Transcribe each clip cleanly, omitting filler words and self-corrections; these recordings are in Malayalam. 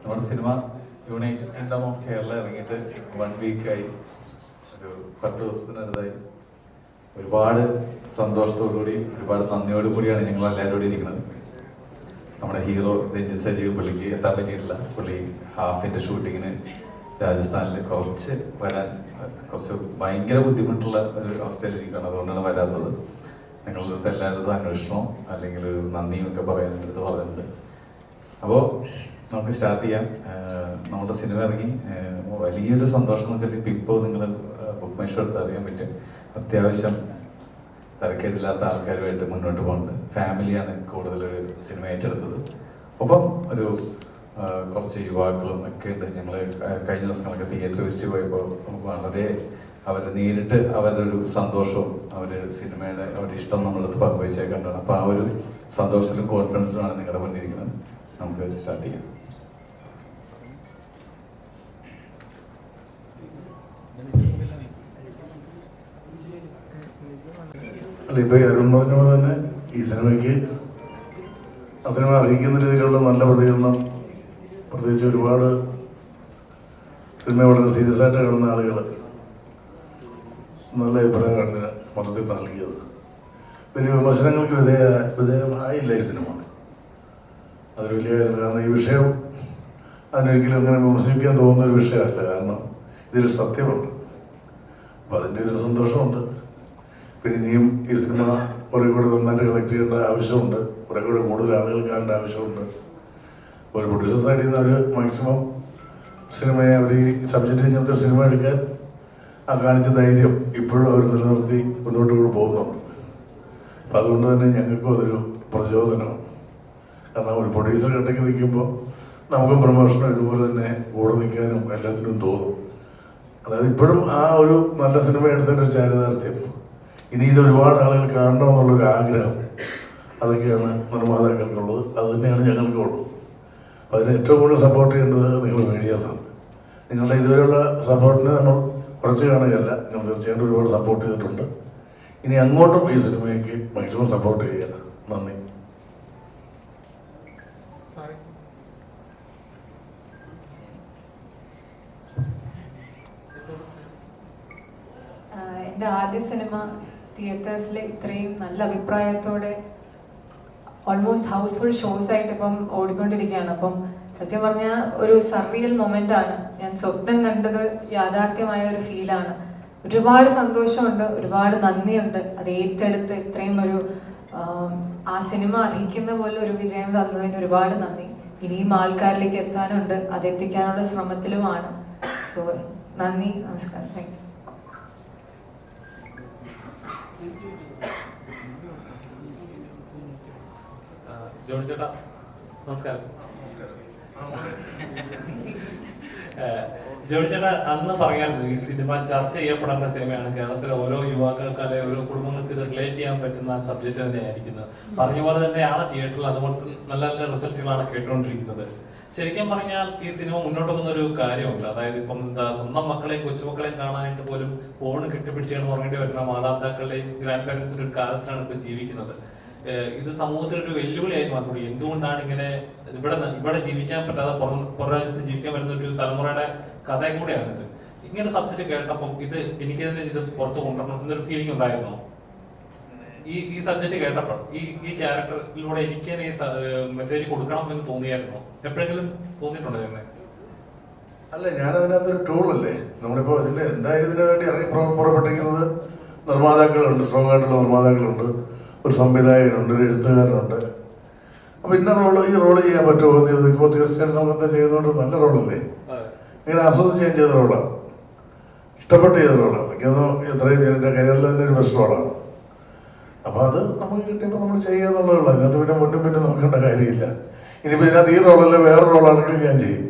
നമ്മുടെ cinema United Kingdom of Kerala ഇറങ്ങിയിട്ട് 1 വീക്കായി, ഒരു 10 ദിവസത്തിനടുത്തായി. ഒരുപാട് സന്തോഷത്തോടുകൂടി ഒരുപാട് നന്ദിയോടു കൂടിയാണ് ഞങ്ങൾ എല്ലാവരോടും ഇരിക്കുന്നത്. നമ്മുടെ ഹീറോ രഞ്ജിത് സജീവ് പുള്ളിക്ക് എത്താൻ പറ്റിയിട്ടില്ല. പുള്ളി ഹാഫിൻ്റെ ഷൂട്ടിങ്ങിന് രാജസ്ഥാനിൽ കുറച്ച് ഭയങ്കര ബുദ്ധിമുട്ടുള്ള ഒരു അവസ്ഥയിലിരിക്കുകയാണ്. അതുകൊണ്ടാണ് വരാത്തത്. ഞങ്ങളുടെ അടുത്ത് എല്ലാവരുടെ അന്വേഷണമോ അല്ലെങ്കിൽ ഒരു നന്ദിയും ഒക്കെ പറയാൻ അടുത്ത് പറഞ്ഞിട്ടുണ്ട്. അപ്പോൾ നമുക്ക് സ്റ്റാർട്ട് ചെയ്യാം. നമ്മുടെ സിനിമ ഇറങ്ങി വലിയൊരു സന്തോഷം എന്ന് വെച്ചാൽ ഇപ്പോൾ നിങ്ങൾ ബുക്ക് മൈ ഷോ എടുത്ത് അറിയാൻ പറ്റും. അത്യാവശ്യം തിരക്കേടില്ലാത്ത ആൾക്കാരുമായിട്ട് മുന്നോട്ട് പോകുന്നുണ്ട്. ഫാമിലിയാണ് കൂടുതലൊരു സിനിമ ഏറ്റെടുത്തത്. ഒപ്പം ഒരു കുറച്ച് യുവാക്കളും ഒക്കെ ഉണ്ട്. ഞങ്ങൾ കഴിഞ്ഞ ദിവസങ്ങളൊക്കെ തിയേറ്റർ വിസിറ്റ് പോയപ്പോൾ വളരെ നേരിട്ട് അവരുടെ ഒരു സന്തോഷവും സിനിമയുടെ അവരുടെ ഇഷ്ടം നമ്മളടുത്ത് പങ്കുവെച്ചേ കണ്ടാണ്. അപ്പോൾ ആ ഒരു സന്തോഷത്തിലും കോൺഫിഡൻസിലുമാണ് നിങ്ങളുടെ മുന്നിരിക്കുന്നത്. നമുക്ക് സ്റ്റാർട്ട് ചെയ്യാം. അല്ല, ഇപ്പോൾ അരുൺ പറഞ്ഞ പോലെ തന്നെ ഈ സിനിമയ്ക്ക് ആ സിനിമ അറിയിക്കുന്ന രീതിയിലുള്ള നല്ല പ്രതികരണം, പ്രത്യേകിച്ച് ഒരുപാട് സിനിമ വളരെ സീരിയസ് ആയിട്ട് കാണുന്ന ആളുകൾ നല്ല അഭിപ്രായമാണ് ഇതിന് മൊത്തത്തിൽ നൽകിയത്. വലിയ വിമർശനങ്ങൾക്ക് വിധേയമായില്ല ഈ സിനിമ. അതൊരു വലിയ കാര്യം. കാരണം ഈ വിഷയം അതിനൊരിക്കലും അങ്ങനെ വിമർശിക്കാൻ തോന്നുന്നൊരു വിഷയമല്ല. കാരണം ഇതിൽ സത്യമുണ്ട്. അപ്പോൾ അതിൻ്റെ ഒരു സന്തോഷമുണ്ട്. പിന്നെ ഇനിയും ഈ സിനിമ കുറേ കൂടെ നന്നായിട്ട് കളക്ട് ചെയ്യേണ്ട ആവശ്യമുണ്ട്. കുറേ കൂടെ കൂടുതൽ ആളുകൾ കാണേണ്ട ആവശ്യമുണ്ട്. ഒരു പ്രൊഡ്യൂസർ സൈഡിൽ നിന്ന് അവർ മാക്സിമം സിനിമയെ അവർ ഈ സബ്ജക്റ്റ് ഇങ്ങനത്തെ സിനിമ എടുക്കാൻ ആ കാണിച്ച ധൈര്യം ഇപ്പോഴും അവർ നിലനിർത്തി മുന്നോട്ട് പോകുന്നുണ്ട്. അപ്പം അതുകൊണ്ട് തന്നെ ഞങ്ങൾക്കും അതൊരു പ്രചോദനമാണ്. കാരണം ഒരു പ്രൊഡ്യൂസർ ഇടയ്ക്ക് നിൽക്കുമ്പോൾ നമുക്കും പ്രൊമോഷനും ഇതുപോലെ തന്നെ കൂടെ നിൽക്കാനും എല്ലാത്തിനും തോന്നും. അതായത് ഇപ്പോഴും ആ ഒരു നല്ല സിനിമ എടുത്തതിൻ്റെ ഒരു ചാരിതാർത്ഥ്യം, ഇനി ഇത് ഒരുപാട് ആളുകൾ കാണണമെന്നുള്ളൊരു ആഗ്രഹം, അതൊക്കെയാണ് നിർമ്മാതാക്കൾക്കുള്ളത്. അത് തന്നെയാണ് ഞങ്ങൾക്കുള്ളത്. അതിന് ഏറ്റവും കൂടുതൽ സപ്പോർട്ട് ചെയ്യേണ്ടത് നിങ്ങൾ മീഡിയാസാണ്. നിങ്ങളുടെ ഇതുവരെയുള്ള സപ്പോർട്ടിനെ നമ്മൾ കുറച്ച് കാണുകയല്ല, നിങ്ങൾ തീർച്ചയായിട്ടും ഒരുപാട് സപ്പോർട്ട് ചെയ്തിട്ടുണ്ട്. ഇനി അങ്ങോട്ടും ഈ സിനിമയ്ക്ക് മാക്സിമം സപ്പോർട്ട് ചെയ്യുക. നന്ദി. എൻ്റെ ആദ്യ സിനിമ തിയേറ്റേഴ്സിൽ ഇത്രയും നല്ല അഭിപ്രായത്തോടെ ഓൾമോസ്റ്റ് ഹൗസ്ഫുൾ ഷോസ് ആയിട്ട് ഇപ്പം ഓടിക്കൊണ്ടിരിക്കുകയാണ്. അപ്പം സത്യം പറഞ്ഞാൽ ഒരു സർറിയൽ മൊമെൻ്റ് ആണ്. ഞാൻ സ്വപ്നം കണ്ടത് യാഥാർത്ഥ്യമായ ഒരു ഫീലാണ്. ഒരുപാട് സന്തോഷമുണ്ട്, ഒരുപാട് നന്ദിയുണ്ട്. അത് ഏറ്റെടുത്ത് ഇത്രയും ഒരു ആ സിനിമ അർഹിക്കുന്ന പോലെ ഒരു വിജയം തന്നതിന് ഒരുപാട് നന്ദി. ഇനിയും ആൾക്കാരിലേക്ക് എത്താനുണ്ട്, അതെത്തിക്കാനുള്ള ശ്രമത്തിലുമാണ്. സോ നന്ദി, നമസ്കാരം, താങ്ക് യു. ജോണി ചേട്ടാ നമസ്കാരം. ജോണി ചേട്ടാ അന്ന് പറയാറുണ്ട് ഈ സിനിമ ചർച്ച ചെയ്യപ്പെടേണ്ട സിനിമയാണ്. കേരളത്തിലെ ഓരോ യുവാക്കൾക്ക് അല്ലെങ്കിൽ ഓരോ കുടുംബങ്ങൾക്ക് ഇത് റിലേറ്റ് ചെയ്യാൻ പറ്റുന്ന സബ്ജക്റ്റ് തന്നെയായിരിക്കുന്നത്. പറഞ്ഞ പോലെ തന്നെയാണ് തിയേറ്ററിൽ അതുപോലത്തെ നല്ല നല്ല റിസൾട്ടുകളാണ് കേട്ടുകൊണ്ടിരിക്കുന്നത്. ശരിക്കും പറഞ്ഞാൽ ഈ സിനിമ മുന്നോട്ട് പോകുന്ന ഒരു കാര്യമുണ്ട്. അതായത് ഇപ്പം സ്വന്തം മക്കളെയും കൊച്ചുമക്കളെയും കാണാനായിട്ട് പോലും ഫോൺ കെട്ടിപ്പിടിച്ചാണ് ഉറങ്ങേണ്ടി വരുന്ന മാതാപിതാക്കളുടെയും ഗ്രാൻഡ് പാരന്റ്സിന്റെ ഒരു കാലത്താണ് ഇപ്പോൾ ജീവിക്കുന്നത്. ഇത് സമൂഹത്തിനൊരു വെല്ലുവിളിയായി മാറി. എന്തുകൊണ്ടാണ് ഇങ്ങനെ ഇവിടെ ജീവിക്കാൻ പറ്റാതെ പുറം രാജ്യത്ത് ജീവിക്കാൻ വരുന്ന ഒരു തലമുറയുടെ കഥയും കൂടെയാണിത്. ഇങ്ങനെ സബ്ജക്ട് കേട്ടപ്പം എനിക്ക് തന്നെ ഇത് പുറത്ത് കൊണ്ടുവരണം എന്നൊരു ഫീലിംഗ് ഉണ്ടായിരുന്നോ ഈ സബ്ജക്ട് കേട്ടപ്പോൾ? ഈ ക്യാരക്ടറിലൂടെ എനിക്ക് തന്നെ ഈ മെസ്സേജ് കൊടുക്കണം എന്ന് തോന്നിയായിരുന്നോ? എപ്പോഴെങ്കിലും തോന്നിയിട്ടുണ്ടോ തന്നെ? അല്ല, ഞാനതിനകത്തൊരു ടൂളല്ലേ. നമ്മളിപ്പോൾ എന്തായാലും ഇതിനു വേണ്ടി ഇറങ്ങി പുറപ്പെട്ടിരിക്കുന്നത് നിർമ്മാതാക്കളുണ്ട്, സ്ട്രോങ് ആയിട്ടുള്ള നിർമ്മാതാക്കളുണ്ട്, ഒരു സംവിധായകനുണ്ട്, ഒരു എഴുത്തുകാരനുണ്ട്. അപ്പോൾ ഇന്ന ഈ റോള് ചെയ്യാൻ പറ്റുമോ എന്ന് ചോദിക്കുമ്പോൾ തീർച്ചയായിട്ടും നമുക്ക് എന്താ ചെയ്യുന്നതുകൊണ്ട് നല്ല റോളല്ലേ. ഇങ്ങനെ ആസ്വദിച്ച് ഞാൻ ചെയ്ത റോളാണ്, ഇഷ്ടപ്പെട്ട് ചെയ്ത റോളാണ്. എനിക്കൊന്നും എത്രയും എൻ്റെ കരിയറിൽ തന്നെ ഒരു ബെസ്റ്റ് റോളാണ്. അപ്പോൾ അത് നമുക്ക് കിട്ടിയപ്പോൾ നമ്മൾ ചെയ്യുക എന്നുള്ളതുള്ളൂ. അതിനകത്ത് പിന്നെ മുന്നും നോക്കേണ്ട കാര്യമില്ല. ഇനിയിപ്പോൾ ഇതിനകത്ത് ഈ റോളല്ല വേറെ റോളാണെങ്കിൽ ഞാൻ ചെയ്യും.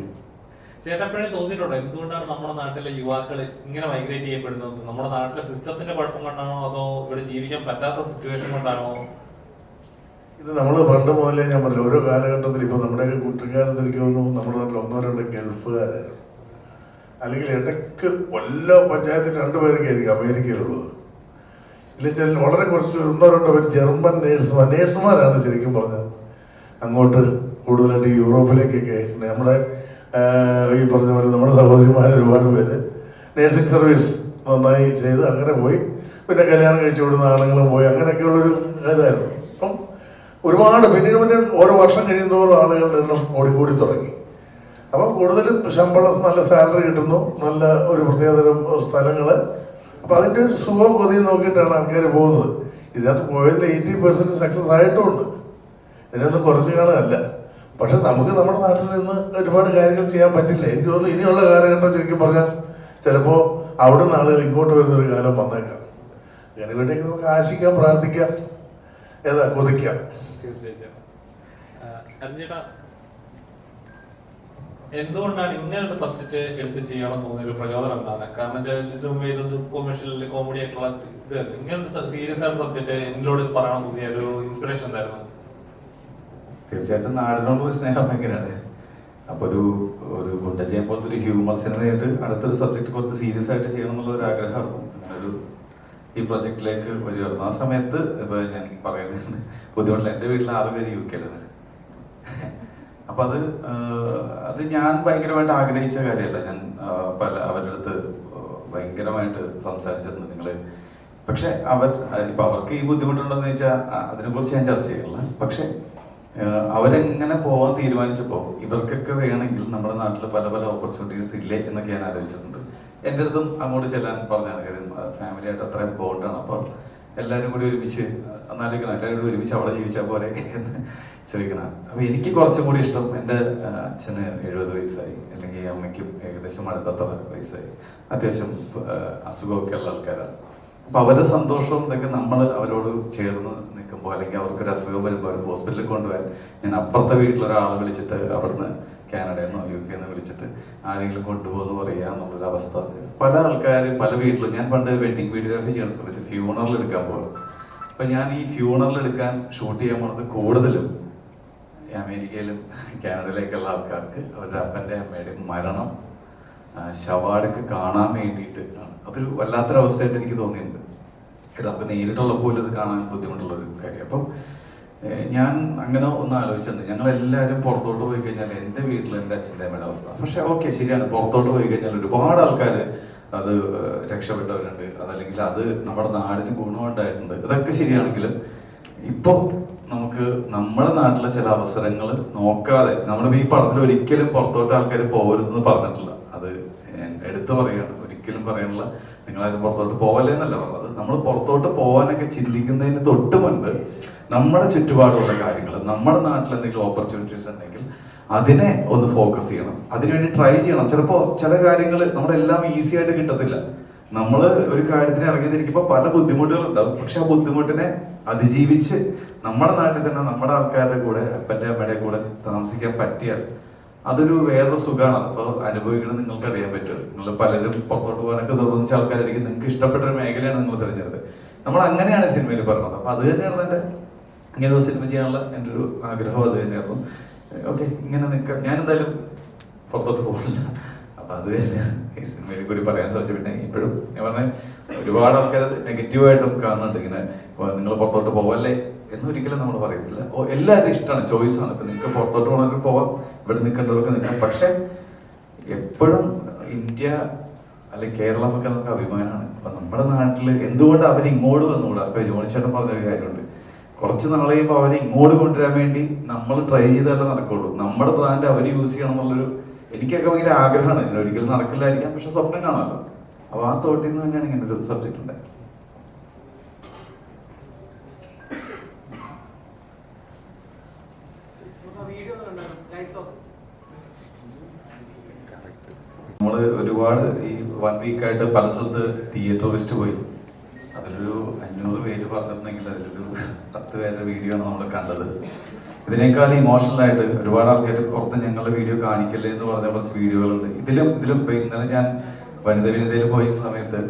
ചേട്ടപ്പോഴേ തോന്നിയിട്ടുണ്ടോ എന്തുകൊണ്ടാണ് നമ്മുടെ നാട്ടിലെ യുവാക്കൾ ഇങ്ങനെ മൈഗ്രേറ്റ് ചെയ്യപ്പെടുന്നത്? നമ്മുടെ നാട്ടിലെ സിസ്റ്റത്തിന്റെ കുഴപ്പം കൊണ്ടാണോ അതോ ഇവിടെ ജീവിക്കാൻ പറ്റാത്ത സിറ്റുവേഷൻ കൊണ്ടാണോ? ഇത് നമ്മൾ പണ്ട് മുതലേ ഞാൻ പറഞ്ഞു, ഓരോ കാലഘട്ടത്തിൽ ഇപ്പോൾ നമ്മുടെയൊക്കെ കുട്ടിക്കാലത്ത് എനിക്ക് തോന്നുന്നു നമ്മുടെ നാട്ടിൽ 1-2 ഗൾഫുകാരായിരുന്നു. അല്ലെങ്കിൽ ഇടയ്ക്ക് എല്ലാ പഞ്ചായത്തിൽ 2 പേരൊക്കെ ആയിരിക്കും അമേരിക്കയിലുള്ളത്. ഇല്ല, വളരെ കുറച്ച് 1-2 പേര് ജർമ്മൻ നേഴ്സുമാരാണ് ശരിക്കും പറഞ്ഞത് അങ്ങോട്ട് കൂടുതലായിട്ട് യൂറോപ്പിലേക്കൊക്കെ നമ്മുടെ ഈ പറഞ്ഞ പോലെ നമ്മുടെ സഹോദരിമാർ ഒരുപാട് പേര് നേഴ്സിംഗ് സർവീസ് നന്നായി ചെയ്ത് അങ്ങനെ പോയി. പിന്നെ കല്യാണം കഴിച്ചു വിടുന്ന ആളുകളും പോയി. അങ്ങനെയൊക്കെയുള്ളൊരു ഇതായിരുന്നു. അപ്പം ഒരുപാട് പിന്നെ ഓരോ വർഷം കഴിയുന്നതോറും ആളുകളുടെ എണ്ണം ഓടിക്കൂടി തുടങ്ങി. അപ്പം കൂടുതലും ശമ്പളം, നല്ല സാലറി കിട്ടുന്നു, നല്ല ഒരു പ്രത്യേകതരം സ്ഥലങ്ങൾ. അപ്പം അതിൻ്റെ ഒരു സുഖം കൊതിയും നോക്കിയിട്ടാണ് ആൾക്കാർ പോകുന്നത്. ഇതിനകത്ത് പോയതിൽ 80% സക്സസ് ആയിട്ടുമുണ്ട്. ഇതിനൊന്നും കുറച്ച് കാണാനല്ല. പക്ഷെ നമുക്ക് നമ്മുടെ നാട്ടിൽ നിന്ന് ഒരുപാട് കാര്യങ്ങൾ ചെയ്യാൻ പറ്റില്ല. എനിക്ക് തോന്നുന്നു ഇനിയുള്ള കാലഘട്ടം ശരിക്കും പറഞ്ഞാൽ ചിലപ്പോൾ അവിടെ നിന്ന് ആളുകൾ ഇങ്ങോട്ട് വരുന്നൊരു കാലം വന്നേക്കാം. അതിന് വേണ്ടിയൊക്കെ നമുക്ക് ആശിക്കാം, പ്രാർത്ഥിക്കാം, കൊതിക്കാം. തീർച്ചയായിട്ടും. അരുൺചേട്ടാ, എന്തുകൊണ്ടാണ് ഇങ്ങനൊരു സബ്ജക്ട് എടുത്ത് ചെയ്യണം തോന്നിയ ഒരു പ്രചോദനം എന്താണ്? കാരണം ഇത് കൊമേഴ്ഷ്യൽ കോമഡി ആയിട്ടുള്ള ഇത് ഇങ്ങനൊരു സീരിയസ് ആയിട്ട് സബ്ജക്ട് എന്നോട് പറയണം തോന്നിയ ഒരു ഇൻസ്പിറേഷൻ എന്തായിരുന്നു? തീർച്ചയായിട്ടും നാടിനോടുള്ള സ്നേഹം ഭയങ്കരമാണ്. അപ്പോൾ ഒരു ഗുണ്ടജയം പോലത്തെ ഒരു ഹ്യൂമർ സിനിമയായിട്ട് അടുത്തൊരു സബ്ജക്ട് കുറച്ച് സീരിയസ് ആയിട്ട് ചെയ്യണം എന്നുള്ള ഒരു ആഗ്രഹമായിരുന്നു. അങ്ങനെ ഈ പ്രൊജക്റ്റിലേക്ക് വരുമായിരുന്നു. ആ സമയത്ത് ഇപ്പൊ ഞാൻ പറയുന്നത് ബുദ്ധിമുട്ടില്ല. എൻ്റെ വീട്ടിൽ 6 പേര് UK അപ്പൊ അത് ഞാൻ ഭയങ്കരമായിട്ട് ആഗ്രഹിച്ച കാര്യമല്ല. ഞാൻ അവരുടെ അടുത്ത് ഭയങ്കരമായിട്ട് സംസാരിച്ചിട്ടുണ്ട് നിങ്ങള്. പക്ഷെ ഇപ്പൊ അവർക്ക് ഈ ബുദ്ധിമുട്ടുണ്ടെന്ന് വെച്ചാൽ അതിനെ കുറിച്ച് ഞാൻ ചർച്ച ചെയ്യില്ല. പക്ഷെ അവരെങ്ങനെ പോകാൻ തീരുമാനിച്ചപ്പോൾ ഇവർക്കൊക്കെ വേണമെങ്കിൽ നമ്മുടെ നാട്ടിൽ പല പല ഓപ്പർച്യൂണിറ്റീസ് ഇല്ലേ എന്നൊക്കെ ഞാൻ ആലോചിച്ചിട്ടുണ്ട്. എൻ്റെ അടുത്തും അങ്ങോട്ട് ചെല്ലാൻ പറഞ്ഞാണ്. കാര്യം ഫാമിലിയായിട്ട് അത്രയും ബോണ്ടാണ്. അപ്പോൾ എല്ലാവരും കൂടി ഒരുമിച്ച് എന്നാലോചിക്കണം, എല്ലാവരും കൂടി ഒരുമിച്ച് അവിടെ ജീവിച്ചാൽ പോലെ എന്ന് ചോദിക്കണം. അപ്പോൾ എനിക്ക് കുറച്ചും കൂടി ഇഷ്ടം, എൻ്റെ അച്ഛന് 70 വയസ്സായി, അല്ലെങ്കിൽ അമ്മയ്ക്കും ഏകദേശം അടുത്തത്ര വയസ്സായി, അത്യാവശ്യം അസുഖമൊക്കെ ഉള്ള ആൾക്കാരാണ്. അപ്പൊ അവരുടെ സന്തോഷവും ഇതൊക്കെ നമ്മൾ അവരോട് ചേർന്ന് നിൽക്കുമ്പോൾ, അല്ലെങ്കിൽ അവർക്കൊരു അസുഖം വരുമ്പോൾ അവർ ഹോസ്പിറ്റലിൽ കൊണ്ടുപോകാൻ ഞാൻ അപ്പുറത്തെ വീട്ടിലൊരാളെ വിളിച്ചിട്ട് അവിടുന്ന് കാനഡയിൽ നിന്നോ UK നിന്ന് വിളിച്ചിട്ട് ആരെങ്കിലും കൊണ്ടുപോകുന്നു പറയുക എന്നുള്ളൊരു അവസ്ഥ പല ആൾക്കാരും പല വീട്ടിലും. ഞാൻ പണ്ട് വെഡിങ് വീഡിയോഗ്രാഫി ചെയ്യുന്ന സമയത്ത് ഫ്യൂണറൽ എടുക്കാൻ പോകും. അപ്പൊ ഞാൻ ഈ ഫ്യൂണറൽ എടുക്കാൻ ഷൂട്ട് ചെയ്യാൻ പോകുന്നത് കൂടുതലും അമേരിക്കയിലും കാനഡയിലേക്കുള്ള ആൾക്കാർക്ക് അവരുടെ അപ്പൻ്റെ അമ്മയുടെയും മരണം ശവാടക്ക് കാണാൻ വേണ്ടിയിട്ട് ആണ്. അതൊരു വല്ലാത്തൊരവസ്ഥയായിട്ട് എനിക്ക് തോന്നിയിട്ടുണ്ട്. നമുക്ക് നേരിട്ടുള്ള പോലും ഇത് കാണാൻ ബുദ്ധിമുട്ടുള്ളൊരു കാര്യം. അപ്പം ഞാൻ അങ്ങനെ ഒന്ന് ആലോചിച്ചിട്ടുണ്ട്. ഞങ്ങളെല്ലാവരും പുറത്തോട്ട് പോയി കഴിഞ്ഞാൽ എൻ്റെ വീട്ടിൽ എൻ്റെ അച്ഛൻ്റെ അമ്മയുടെ അവസ്ഥ. പക്ഷെ ഓക്കെ, ശരിയാണ്, പുറത്തോട്ട് പോയി കഴിഞ്ഞാൽ ഒരുപാട് ആൾക്കാർ അത് രക്ഷപ്പെട്ടവരുണ്ട്, അതല്ലെങ്കിൽ അത് നമ്മുടെ നാടിന് ഗുണമുണ്ടായിട്ടുണ്ട്. ഇതൊക്കെ ശരിയാണെങ്കിലും ഇപ്പോൾ നമുക്ക് നമ്മുടെ നാട്ടിലെ ചില അവസരങ്ങൾ നോക്കാതെ, നമ്മളിപ്പോൾ ഈ പടത്തിൽ ഒരിക്കലും പുറത്തോട്ട് ആൾക്കാർ പോകരുതെന്ന് പറഞ്ഞിട്ടില്ല. അത് എടുത്തു പറയുകയാണ്, ഒരിക്കലും പറയാനുള്ള നിങ്ങളാരും പുറത്തോട്ട് പോവല്ലേന്നല്ല പറഞ്ഞത്. നമ്മൾ പുറത്തോട്ട് പോകാനൊക്കെ ചിന്തിക്കുന്നതിന് തൊട്ട് മുൻപ് നമ്മുടെ ചുറ്റുപാടുള്ള കാര്യങ്ങൾ, നമ്മുടെ നാട്ടിൽ എന്തെങ്കിലും ഓപ്പർച്യൂണിറ്റീസ് ഉണ്ടെങ്കിൽ അതിനെ ഒന്ന് ഫോക്കസ് ചെയ്യണം, അതിനുവേണ്ടി ട്രൈ ചെയ്യണം. ചിലപ്പോൾ ചില കാര്യങ്ങൾ നമ്മളെല്ലാം ഈസി ആയിട്ട് കിട്ടത്തില്ല. നമ്മൾ ഒരു കാര്യത്തിന് ഇറങ്ങിയിരിക്കുമ്പോൾ പല ബുദ്ധിമുട്ടുകളുണ്ടാവും. പക്ഷെ ആ ബുദ്ധിമുട്ടിനെ അതിജീവിച്ച് നമ്മുടെ നാട്ടിൽ തന്നെ നമ്മുടെ ആൾക്കാരുടെ കൂടെ, അപ്പൻ്റെ അമ്മയുടെ കൂടെ താമസിക്കാൻ പറ്റിയാൽ അതൊരു വേറൊരു സുഖമാണ്. അപ്പോൾ അനുഭവിക്കണം, നിങ്ങൾക്ക് അറിയാൻ പറ്റും. നിങ്ങൾ പലരും പുറത്തോട്ട് പോകാനൊക്കെ തോന്നിച്ച ആൾക്കാരായിരിക്കും. നിങ്ങൾക്ക് ഇഷ്ടപ്പെട്ട ഒരു മേഖലയാണ് നിങ്ങൾ തിരഞ്ഞെടുത്തത്. നമ്മൾ അങ്ങനെയാണ് സിനിമയിൽ പറഞ്ഞത്. അപ്പൊ അത് തന്നെയാണ് എൻ്റെ ഇങ്ങനെ ഒരു സിനിമ ചെയ്യാനുള്ള എൻ്റെ ഒരു ആഗ്രഹം. അത് തന്നെയായിരുന്നു. ഓക്കെ, ഇങ്ങനെ നിൽക്കാം, ഞാൻ എന്തായാലും പുറത്തോട്ട് പോകില്ല. അപ്പൊ അത് തന്നെയാണ് ഈ സിനിമയിൽ കൂടി പറയാൻ സാധിച്ചു. പിന്നെ ഇപ്പോഴും ഞാൻ പറഞ്ഞ ഒരുപാട് ആൾക്കാർ നെഗറ്റീവായിട്ടും കാണുന്നുണ്ട്. ഇങ്ങനെ നിങ്ങൾ പുറത്തോട്ട് പോവല്ലേ എന്നൊരിക്കലും നമ്മൾ പറയത്തില്ല. എല്ലാവരും ഇഷ്ടമാണ്, ചോയ്സാണ്. ഇപ്പൊ നിങ്ങൾക്ക് പുറത്തോട്ട് പോകണമെങ്കിൽ പോവാം, ഇവിടെ നിൽക്കേണ്ടവർക്ക് നിൽക്കാം. പക്ഷെ എപ്പോഴും ഇന്ത്യ അല്ലെങ്കിൽ കേരളം ഒക്കെ നമുക്ക് അഭിമാനമാണ്. അപ്പൊ നമ്മുടെ നാട്ടിൽ എന്തുകൊണ്ട് അവർ ഇങ്ങോട്ട് വന്നുകൂടാ? ഇപ്പൊ ജോണിച്ചേട്ടൻ പറഞ്ഞൊരു കാര്യമുണ്ട്, കുറച്ച് നാൾ കഴിയുമ്പോൾ അവരെ ഇങ്ങോട്ട് കൊണ്ടുവരാൻ വേണ്ടി നമ്മൾ ട്രൈ ചെയ്താലേ നടക്കുള്ളൂ. നമ്മുടെ ബ്രാൻഡ് അവർ യൂസ് ചെയ്യണം എന്നുള്ളൊരു എനിക്കൊക്കെ ഭയങ്കര ആഗ്രഹമാണ്. ഇങ്ങനെ ഒരിക്കലും നടക്കില്ലായിരിക്കാം, പക്ഷെ സ്വപ്നം കാണാമല്ലോ. അപ്പൊ ആ തോട്ടിൽ നിന്ന് തന്നെയാണ് ഇങ്ങനെ ഒരു സബ്ജക്ട് ഉണ്ടായത്. നമ്മള് ഒരുപാട് ഈ 1 വീക്കായിട്ട് പല സ്ഥലത്ത് തിയേറ്റർ ലിസ്റ്റ് പോയി. അതിലൊരു 500 പേര് പറഞ്ഞിട്ടുണ്ടെങ്കിൽ അതിലൊരു 10 പേരുടെ വീഡിയോ ആണ് നമ്മൾ കണ്ടത്. ഇതിനേക്കാൾ ഇമോഷണലായിട്ട് ഒരുപാട് ആൾക്കാർ പുറത്ത് ഞങ്ങളുടെ വീഡിയോ കാണിക്കല്ലേ എന്ന് പറഞ്ഞ കുറച്ച് വീഡിയോകളുണ്ട്. ഇതിലും ഇന്നലെ ഞാൻ വനിത വിനിതയിൽ പോയ സമയത്ത്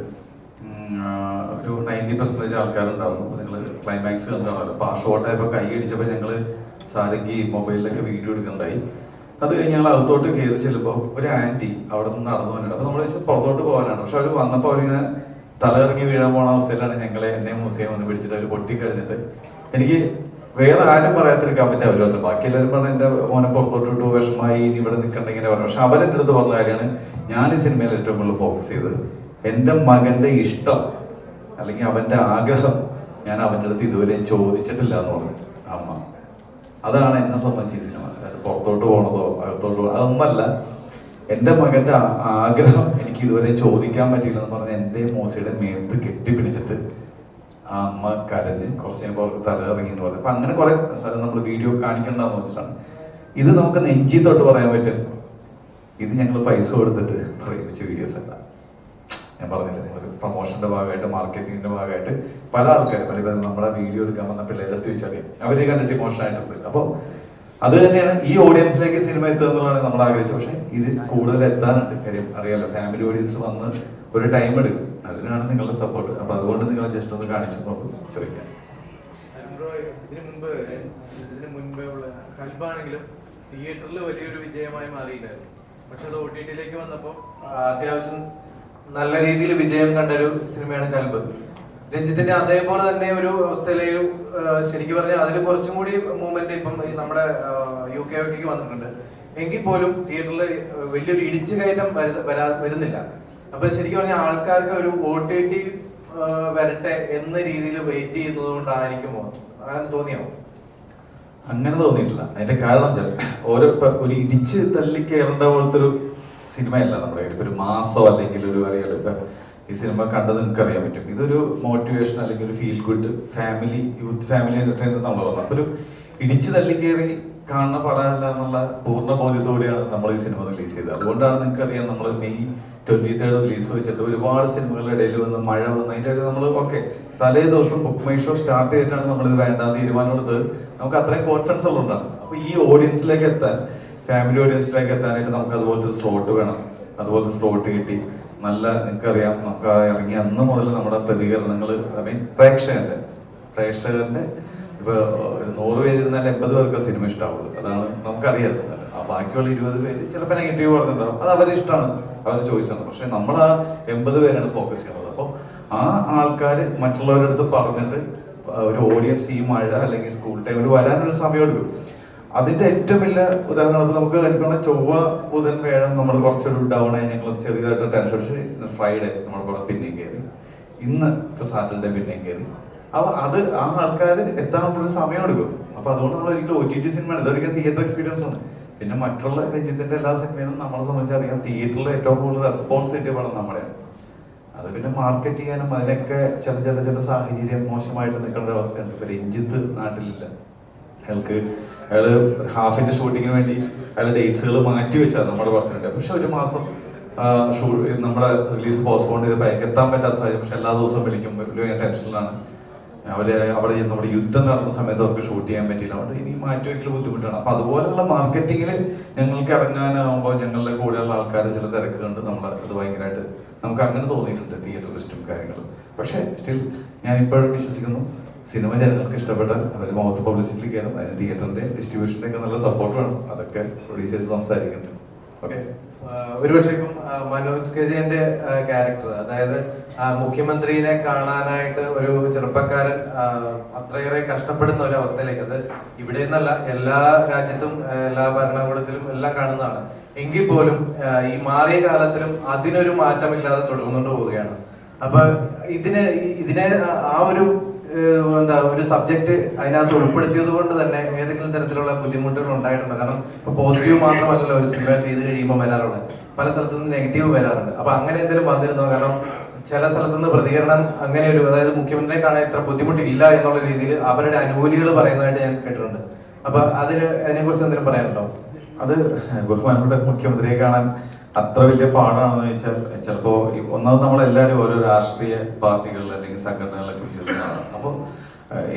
ഒരു 90% ആൾക്കാരുണ്ടായിരുന്നു. നിങ്ങൾ ക്ലൈമാക്സ് കണ്ടാണല്ലോ. അപ്പോൾ ആ ഷോട്ടായപ്പോൾ കൈ അടിച്ചപ്പോൾ ഞങ്ങൾ സാരംഗി മൊബൈലിലൊക്കെ വീഡിയോ എടുക്കുന്നുണ്ടായി. അത് കഴിഞ്ഞ് ഞങ്ങൾ അകത്തോട്ട് കയറി ചെല്ലുമ്പോൾ ഒരു ആന്റി അവിടെ നിന്ന് നടന്നു വന്നിട്ടുണ്ട്. അപ്പോൾ നമ്മൾ വെച്ചാൽ പുറത്തോട്ട് പോകാനാണ്. പക്ഷെ അവർ വന്നപ്പോൾ അവരിങ്ങനെ തലയിറങ്ങി വീഴാൻ പോണ അവസ്ഥയിലാണ് എന്നെ മ്യൂസിയം വന്ന് പിടിച്ചിട്ട് അവർ പൊട്ടിക്കഴിഞ്ഞിട്ട് എനിക്ക് വേറെ ആരും പറയാത്തൊരു കമന്റ് അവർ പറഞ്ഞു. ബാക്കി എല്ലാവരും പറഞ്ഞു എന്റെ മോനെ പുറത്തോട്ട് വിട്ടു, വിഷമായി, ഇനി ഇവിടെ നിൽക്കണ്ട ഇങ്ങനെ പറഞ്ഞു. പക്ഷെ അവരെന്റെ അടുത്ത് പറഞ്ഞ കാര്യമാണ്, ഞാൻ ഈ സിനിമയിൽ ഏറ്റവും കൂടുതൽ ഫോക്കസ് ചെയ്ത് എന്റെ മകന്റെ ഇഷ്ടം അല്ലെങ്കിൽ അവന്റെ ആഗ്രഹം ഞാൻ അവന്റെ അടുത്ത് ഇതുവരെ ചോദിച്ചിട്ടില്ല എന്ന് പറഞ്ഞു അമ്മ. അതാണ് എന്നെ സംബന്ധിച്ച് ഈ സിനിമ. പുറത്തോട്ട് പോകണതോ അകത്തോട്ട് പോകണോ അതൊന്നല്ല, എന്റെ മകന്റെ ആഗ്രഹം എനിക്ക് ഇതുവരെ ചോദിക്കാൻ പറ്റിയില്ല എന്ന് പറഞ്ഞ് എന്റെ മോശയുടെ മേത്ത് കെട്ടിപ്പിടിച്ചിട്ട് ആ അമ്മ കരഞ്ഞ് കുറച്ച് കഴിയുമ്പോൾ അവർക്ക് തല ഇറങ്ങി എന്ന് പറയും. അപ്പൊ അങ്ങനെ കുറെ സ്ഥലം നമ്മൾ വീഡിയോ കാണിക്കണ്ടെന്ന് വെച്ചിട്ടാണ്. ഇത് നമുക്ക് നെഞ്ചി തൊട്ട് പറയാൻ പറ്റും, ഇത് ഞങ്ങൾ പൈസ കൊടുത്തിട്ട് പ്രയോഗിച്ച വീഡിയോസ് അല്ല. ഞാൻ പറഞ്ഞില്ല, നിങ്ങൾ പ്രൊമോഷന്റെ ഭാഗമായിട്ട് മാർക്കറ്റിംഗിന്റെ ഭാഗമായിട്ട് പല ആൾക്കാരും പല നമ്മുടെ വീഡിയോ എടുക്കാൻ വന്ന പിള്ളേരുടെ അടുത്ത് ചോദിച്ചറിയാം, അവരെ കണ്ടിട്ട് ഇമോഷൻ ആയിട്ടുണ്ട്. അപ്പോൾ അത് തന്നെയാണ് ഈ ഓഡിയൻസിലേക്ക് സിനിമ എത്തുക എന്നുള്ളതാണ് നമ്മൾ ആഗ്രഹിച്ചത്. പക്ഷെ ഇത് കൂടുതൽ എത്താനുണ്ട്. കാര്യം അറിയാലോ, ഫാമിലി ഓഡിയൻസ് വന്ന് ഒരു ടൈം എടുക്കും. അതിനാണ് നിങ്ങളുടെ സപ്പോർട്ട്. അപ്പൊ അതുകൊണ്ട് നിങ്ങളെ ജസ്റ്റ് ഒന്ന് കാണിച്ചു ചോദിക്കാം. ഇതിന് മുൻപേ ഉള്ള കൽബാണെങ്കിലും തിയേറ്ററിൽ വലിയൊരു വിജയമായി മാറിയില്ലായിരുന്നു. പക്ഷെ അത് OTT-യിലേക്ക് വന്നപ്പോൾ അത്യാവശ്യം നല്ല രീതിയിൽ വിജയം കണ്ടൊരു സിനിമയാണ് കൽബ്. രഞ്ജിത്തിന്റെ അതേപോലെ തന്നെ ഒരു അവസ്ഥയിലേക്ക് ശരിക്കും പറഞ്ഞാൽ അതിൽ കുറച്ചും കൂടി മൂവ്മെന്റ് ഇപ്പം നമ്മുടെ UK വന്നിട്ടുണ്ട്. എങ്കിൽ പോലും തിയേറ്ററിൽ വലിയൊരു ഇടിച്ചു കയറ്റം വരുന്നില്ല. അപ്പൊ ശരിക്കും പറഞ്ഞാൽ ആൾക്കാർക്ക് ഒരു OTT വരട്ടെ എന്ന രീതിയിൽ വെയിറ്റ് ചെയ്യുന്നത് കൊണ്ടായിരിക്കുമോ, അങ്ങനെ തോന്നിയോ? അങ്ങനെ തോന്നിയിട്ടില്ല. അതിന്റെ കാരണം വെച്ചാൽ ഒരു ഇടിച്ച് തള്ളി കയറേണ്ട പോലത്തെ ഒരു സിനിമയല്ല നമ്മുടെ കയ്യിൽ. ഇപ്പൊ ഒരു മാസോ അല്ലെങ്കിൽ ഒരു അറിയാലോ, ഇപ്പൊ ഈ സിനിമ കണ്ടത് നിങ്ങൾക്ക് അറിയാൻ പറ്റും. ഇതൊരു മോട്ടിവേഷൻ അല്ലെങ്കിൽ ഒരു feel good family youth family entertainer നമ്മൾ പറഞ്ഞു. അപ്പൊ ഒരു ഇടിച്ചു തള്ളി കയറി കാണുന്ന പടമല്ല എന്നുള്ള പൂർണ്ണ ബോധ്യത്തോടെയാണ് നമ്മൾ ഈ സിനിമ റിലീസ് ചെയ്തത്. അതുകൊണ്ടാണ് നിങ്ങൾക്ക് അറിയാം, നമ്മൾ May 23 റിലീസ് വെച്ചിട്ട് ഒരുപാട് സിനിമകളുടെ ഇടയിൽ വന്ന് മഴ വന്ന് അതിൻ്റെ ഇടയിൽ നമ്മൾ തലേ ദിവസം ബുക്ക് മൈ ഷോ സ്റ്റാർട്ട് ചെയ്തിട്ടാണ് നമ്മളിത് വേണ്ടാന്ന് തീരുമാനം എടുത്തത്. നമുക്ക് അത്രയും കോൺഫിഡൻസ് ഉള്ളതുകൊണ്ടാണ്. അപ്പൊ ഈ ഓഡിയൻസിലേക്ക് എത്താൻ, ഫാമിലി ഓഡിയൻസിലേക്ക് എത്താനായിട്ട് നമുക്ക് അതുപോലത്തെ സ്ലോട്ട് വേണം. അതുപോലത്തെ സ്ലോട്ട് കിട്ടി. നല്ല നിങ്ങൾക്കറിയാം, നമുക്ക് ഇറങ്ങിയ അന്ന് മുതൽ നമ്മുടെ പ്രതികരണങ്ങൾ പ്രേക്ഷകന്റെ ഇപ്പൊ 100 പേര് ഇരുന്നാൽ 80 പേർക്ക് സിനിമ ഇഷ്ടമാവുള്ളൂ. അതാണ് നമുക്കറിയാം. ആ ബാക്കിയുള്ള 20 പേര് ചിലപ്പോൾ നെഗറ്റീവ് പറഞ്ഞിട്ടുണ്ടാവും. അത് അവരുടെ ഇഷ്ടമാണ്, അവരുടെ ചോയ്സാണ്. പക്ഷെ നമ്മൾ ആ 80 പേരാണ് ഫോക്കസ് ചെയ്യുന്നത്. അപ്പോൾ ആ ആൾക്കാർ മറ്റുള്ളവരുടെ അടുത്ത് പറഞ്ഞിട്ട് ഒരു ഓഡിയൻസ് ഈ മഴ അല്ലെങ്കിൽ സ്കൂൾ ടൈമിൽ വരാനൊരു സമയം എടുക്കും. അതിന്റെ ഏറ്റവും വലിയ ഉദാഹരണം നമുക്ക് കഴിക്കണം. ചൊവ്വ ബുധൻ വേഴം നമ്മൾ കുറച്ചൊരു ഡൗൺ ആയി, ഞങ്ങൾ ചെറിയതായിട്ട് ടെൻഷൻ അടിച്ച് ഫ്രൈഡേ നമ്മൾ പിന്നെയും കയറി, ഇന്ന് ഇപ്പൊ സാറ്റർഡേ പിന്നെയും കയറി. അപ്പൊ അത് ആ ആൾക്കാർ എത്താനുള്ളൊരു സമയം എടുക്കും. അപ്പൊ അതുകൊണ്ട് നമ്മൾ ഒരിക്കലും OTT സിനിമയാണ്, ഇതൊരിക്കലും തിയേറ്റർ എക്സ്പീരിയൻസ് ആണ്. പിന്നെ മറ്റുള്ള രഞ്ജിത്തിന്റെ എല്ലാ സിനിമയും നമ്മളെ സംബന്ധിച്ചറിയാം, തിയേറ്ററിൽ ഏറ്റവും കൂടുതൽ റെസ്പോൺസ് കിട്ടിയ പടം നമ്മുടെയാണ്. അത് പിന്നെ മാർക്കറ്റ് ചെയ്യാനും അതിനൊക്കെ ചില സാഹചര്യം മോശമായിട്ട് നിൽക്കേണ്ട ഒരു അവസ്ഥയുണ്ട്. ഇപ്പൊ രഞ്ജിത്ത് നാട്ടിലില്ല. അയാള് ഹാഫിന്റെ ഷൂട്ടിങ്ങിന് വേണ്ടി അയാൾ ഡേറ്റ്സുകൾ മാറ്റി വെച്ചാൽ നമ്മുടെ പടത്തിനുണ്ട്. പക്ഷെ ഒരു മാസം നമ്മുടെ റിലീസ് പോസ്റ്റ്പോൺ ചെയ്തപ്പോൾ എത്താൻ പറ്റാത്ത സാഹചര്യം. പക്ഷെ എല്ലാ ദിവസവും വിളിക്കും, വലിയ ടെൻഷനിലാണ്. അവിടെ നമ്മുടെ യുദ്ധം നടന്ന സമയത്ത് അവർക്ക് ഷൂട്ട് ചെയ്യാൻ പറ്റിയില്ല. അതുകൊണ്ട് ഇനി മാറ്റി വയ്ക്കൽ ബുദ്ധിമുട്ടാണ്. അപ്പൊ അതുപോലുള്ള മാർക്കറ്റിങ്ങിൽ ഞങ്ങൾക്ക് ഇറങ്ങാനാകുമ്പോൾ ഞങ്ങളുടെ കൂടെയുള്ള ആൾക്കാർ ചില തിരക്ക് കണ്ട് നമ്മൾ അത് ഭയങ്കരമായിട്ട് നമുക്ക് അങ്ങനെ തോന്നിയിട്ടുണ്ട്, തിയേറ്ററിസ്റ്റും കാര്യങ്ങളും. പക്ഷെ സ്റ്റിൽ ഞാൻ ഇപ്പോഴും വിശ്വസിക്കുന്നു, സിനിമ ജനങ്ങൾക്ക് ഇഷ്ടപ്പെട്ടാൽ അവർ മൗത്ത് പബ്ലിസിറ്റി കയറും. അതിന് തിയേറ്ററിന്റെ ഡിസ്ട്രിബ്യൂഷന്റെ ഒക്കെ നല്ല സപ്പോർട്ട് വേണം. അതൊക്കെ പ്രൊഡ്യൂസേഴ്സ് സംസാരിക്കുന്നുണ്ട്. ഓക്കെ, ഒരുപക്ഷെ ഇപ്പം മനോജ് കെജയന്റെ ക്യാരക്ടർ, അതായത് മുഖ്യമന്ത്രിനെ കാണാനായിട്ട് ഒരു ചെറുപ്പക്കാരൻ അത്രയേറെ കഷ്ടപ്പെടുന്ന ഒരു അവസ്ഥയിലേക്ക്, അത് ഇവിടെ നിന്നല്ല എല്ലാ രാജ്യത്തും എല്ലാ ഭരണകൂടത്തിലും എല്ലാം കാണുന്നതാണ്. എങ്കിൽ പോലും ഈ മാറിയ കാലത്തിലും അതിനൊരു മാറ്റമില്ലാതെ തുടർന്നുകൊണ്ട് പോവുകയാണ്. അപ്പൊ ഇതിനെ ആ ഒരു ഒരു സബ്ജക്ട് അതിനകത്ത് ഉൾപ്പെടുത്തിയത് കൊണ്ട് തന്നെ ഏതെങ്കിലും തരത്തിലുള്ള ബുദ്ധിമുട്ടുകൾ ഉണ്ടായിട്ടുണ്ടോ? കാരണം ഇപ്പൊ പോസിറ്റീവ് മാത്രമല്ലല്ലോ ഒരു സിനിമ ചെയ്ത് കഴിയുമ്പോൾ വരാറുള്ളത്, പല സ്ഥലത്തു നിന്ന് നെഗറ്റീവ് വരാറുണ്ട്. അപ്പൊ അങ്ങനെ എന്തെങ്കിലും വന്നിരുന്നോ? കാരണം ചില സ്ഥലത്തു നിന്ന് പ്രതികരണം അങ്ങനെ ഒരു, അതായത് മുഖ്യമന്ത്രിയെ കാണാൻ ഇത്ര ബുദ്ധിമുട്ടില്ല എന്നുള്ള രീതിയിൽ അവരുടെ അനുകൂലികൾ പറയുന്നതായിട്ട് ഞാൻ കേട്ടിട്ടുണ്ട്. അപ്പൊ അതിനെക്കുറിച്ച് എന്തെങ്കിലും പറയാനുണ്ടോ? അത് ബഹുമാനപ്പെട്ട മുഖ്യമന്ത്രിയെ കാണാൻ അത്ര വലിയ പാടാണെന്ന് ചോദിച്ചാൽ, ചിലപ്പോ ഒന്നാമത് നമ്മളെല്ലാവരും ഓരോ രാഷ്ട്രീയ പാർട്ടികളിൽ അല്ലെങ്കിൽ സംഘടനകളിലൊക്കെ വിശ്വസിക്കുന്നതാണ്. അപ്പോൾ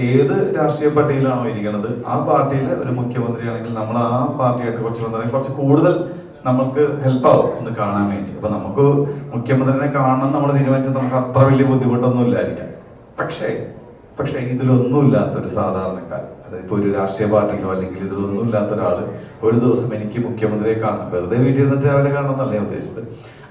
ഏത് രാഷ്ട്രീയ പാർട്ടിയിലാണോ ഇരിക്കുന്നത് ആ പാർട്ടിയിലെ ഒരു മുഖ്യമന്ത്രിയാണെങ്കിൽ നമ്മൾ ആ പാർട്ടിയായിട്ട് കുറച്ച് കൂടുതൽ നമുക്ക് ഹെൽപ്പാവും ഒന്ന് കാണാൻ വേണ്ടി. അപ്പൊ നമുക്ക് മുഖ്യമന്ത്രിനെ കാണണം നമ്മൾ തീരുമാനിച്ചാൽ നമുക്ക് അത്ര വലിയ ബുദ്ധിമുട്ടൊന്നും ഇല്ലായിരിക്കാം. പക്ഷേ ഇതിലൊന്നുമില്ലാത്തൊരു സാധാരണക്കാരൻ, അതായത് ഇപ്പൊ ഒരു രാഷ്ട്രീയ പാർട്ടിയിലോ അല്ലെങ്കിൽ ഇതിലൊന്നും ഇല്ലാത്ത ഒരാള് ഒരു ദിവസം എനിക്ക് മുഖ്യമന്ത്രിയെ കാണണം, വെറുതെ വീട്ടിൽ നിന്നിട്ട് രാവിലെ കാണണം എന്നല്ല ഞാൻ ഉദ്ദേശിച്ചത്.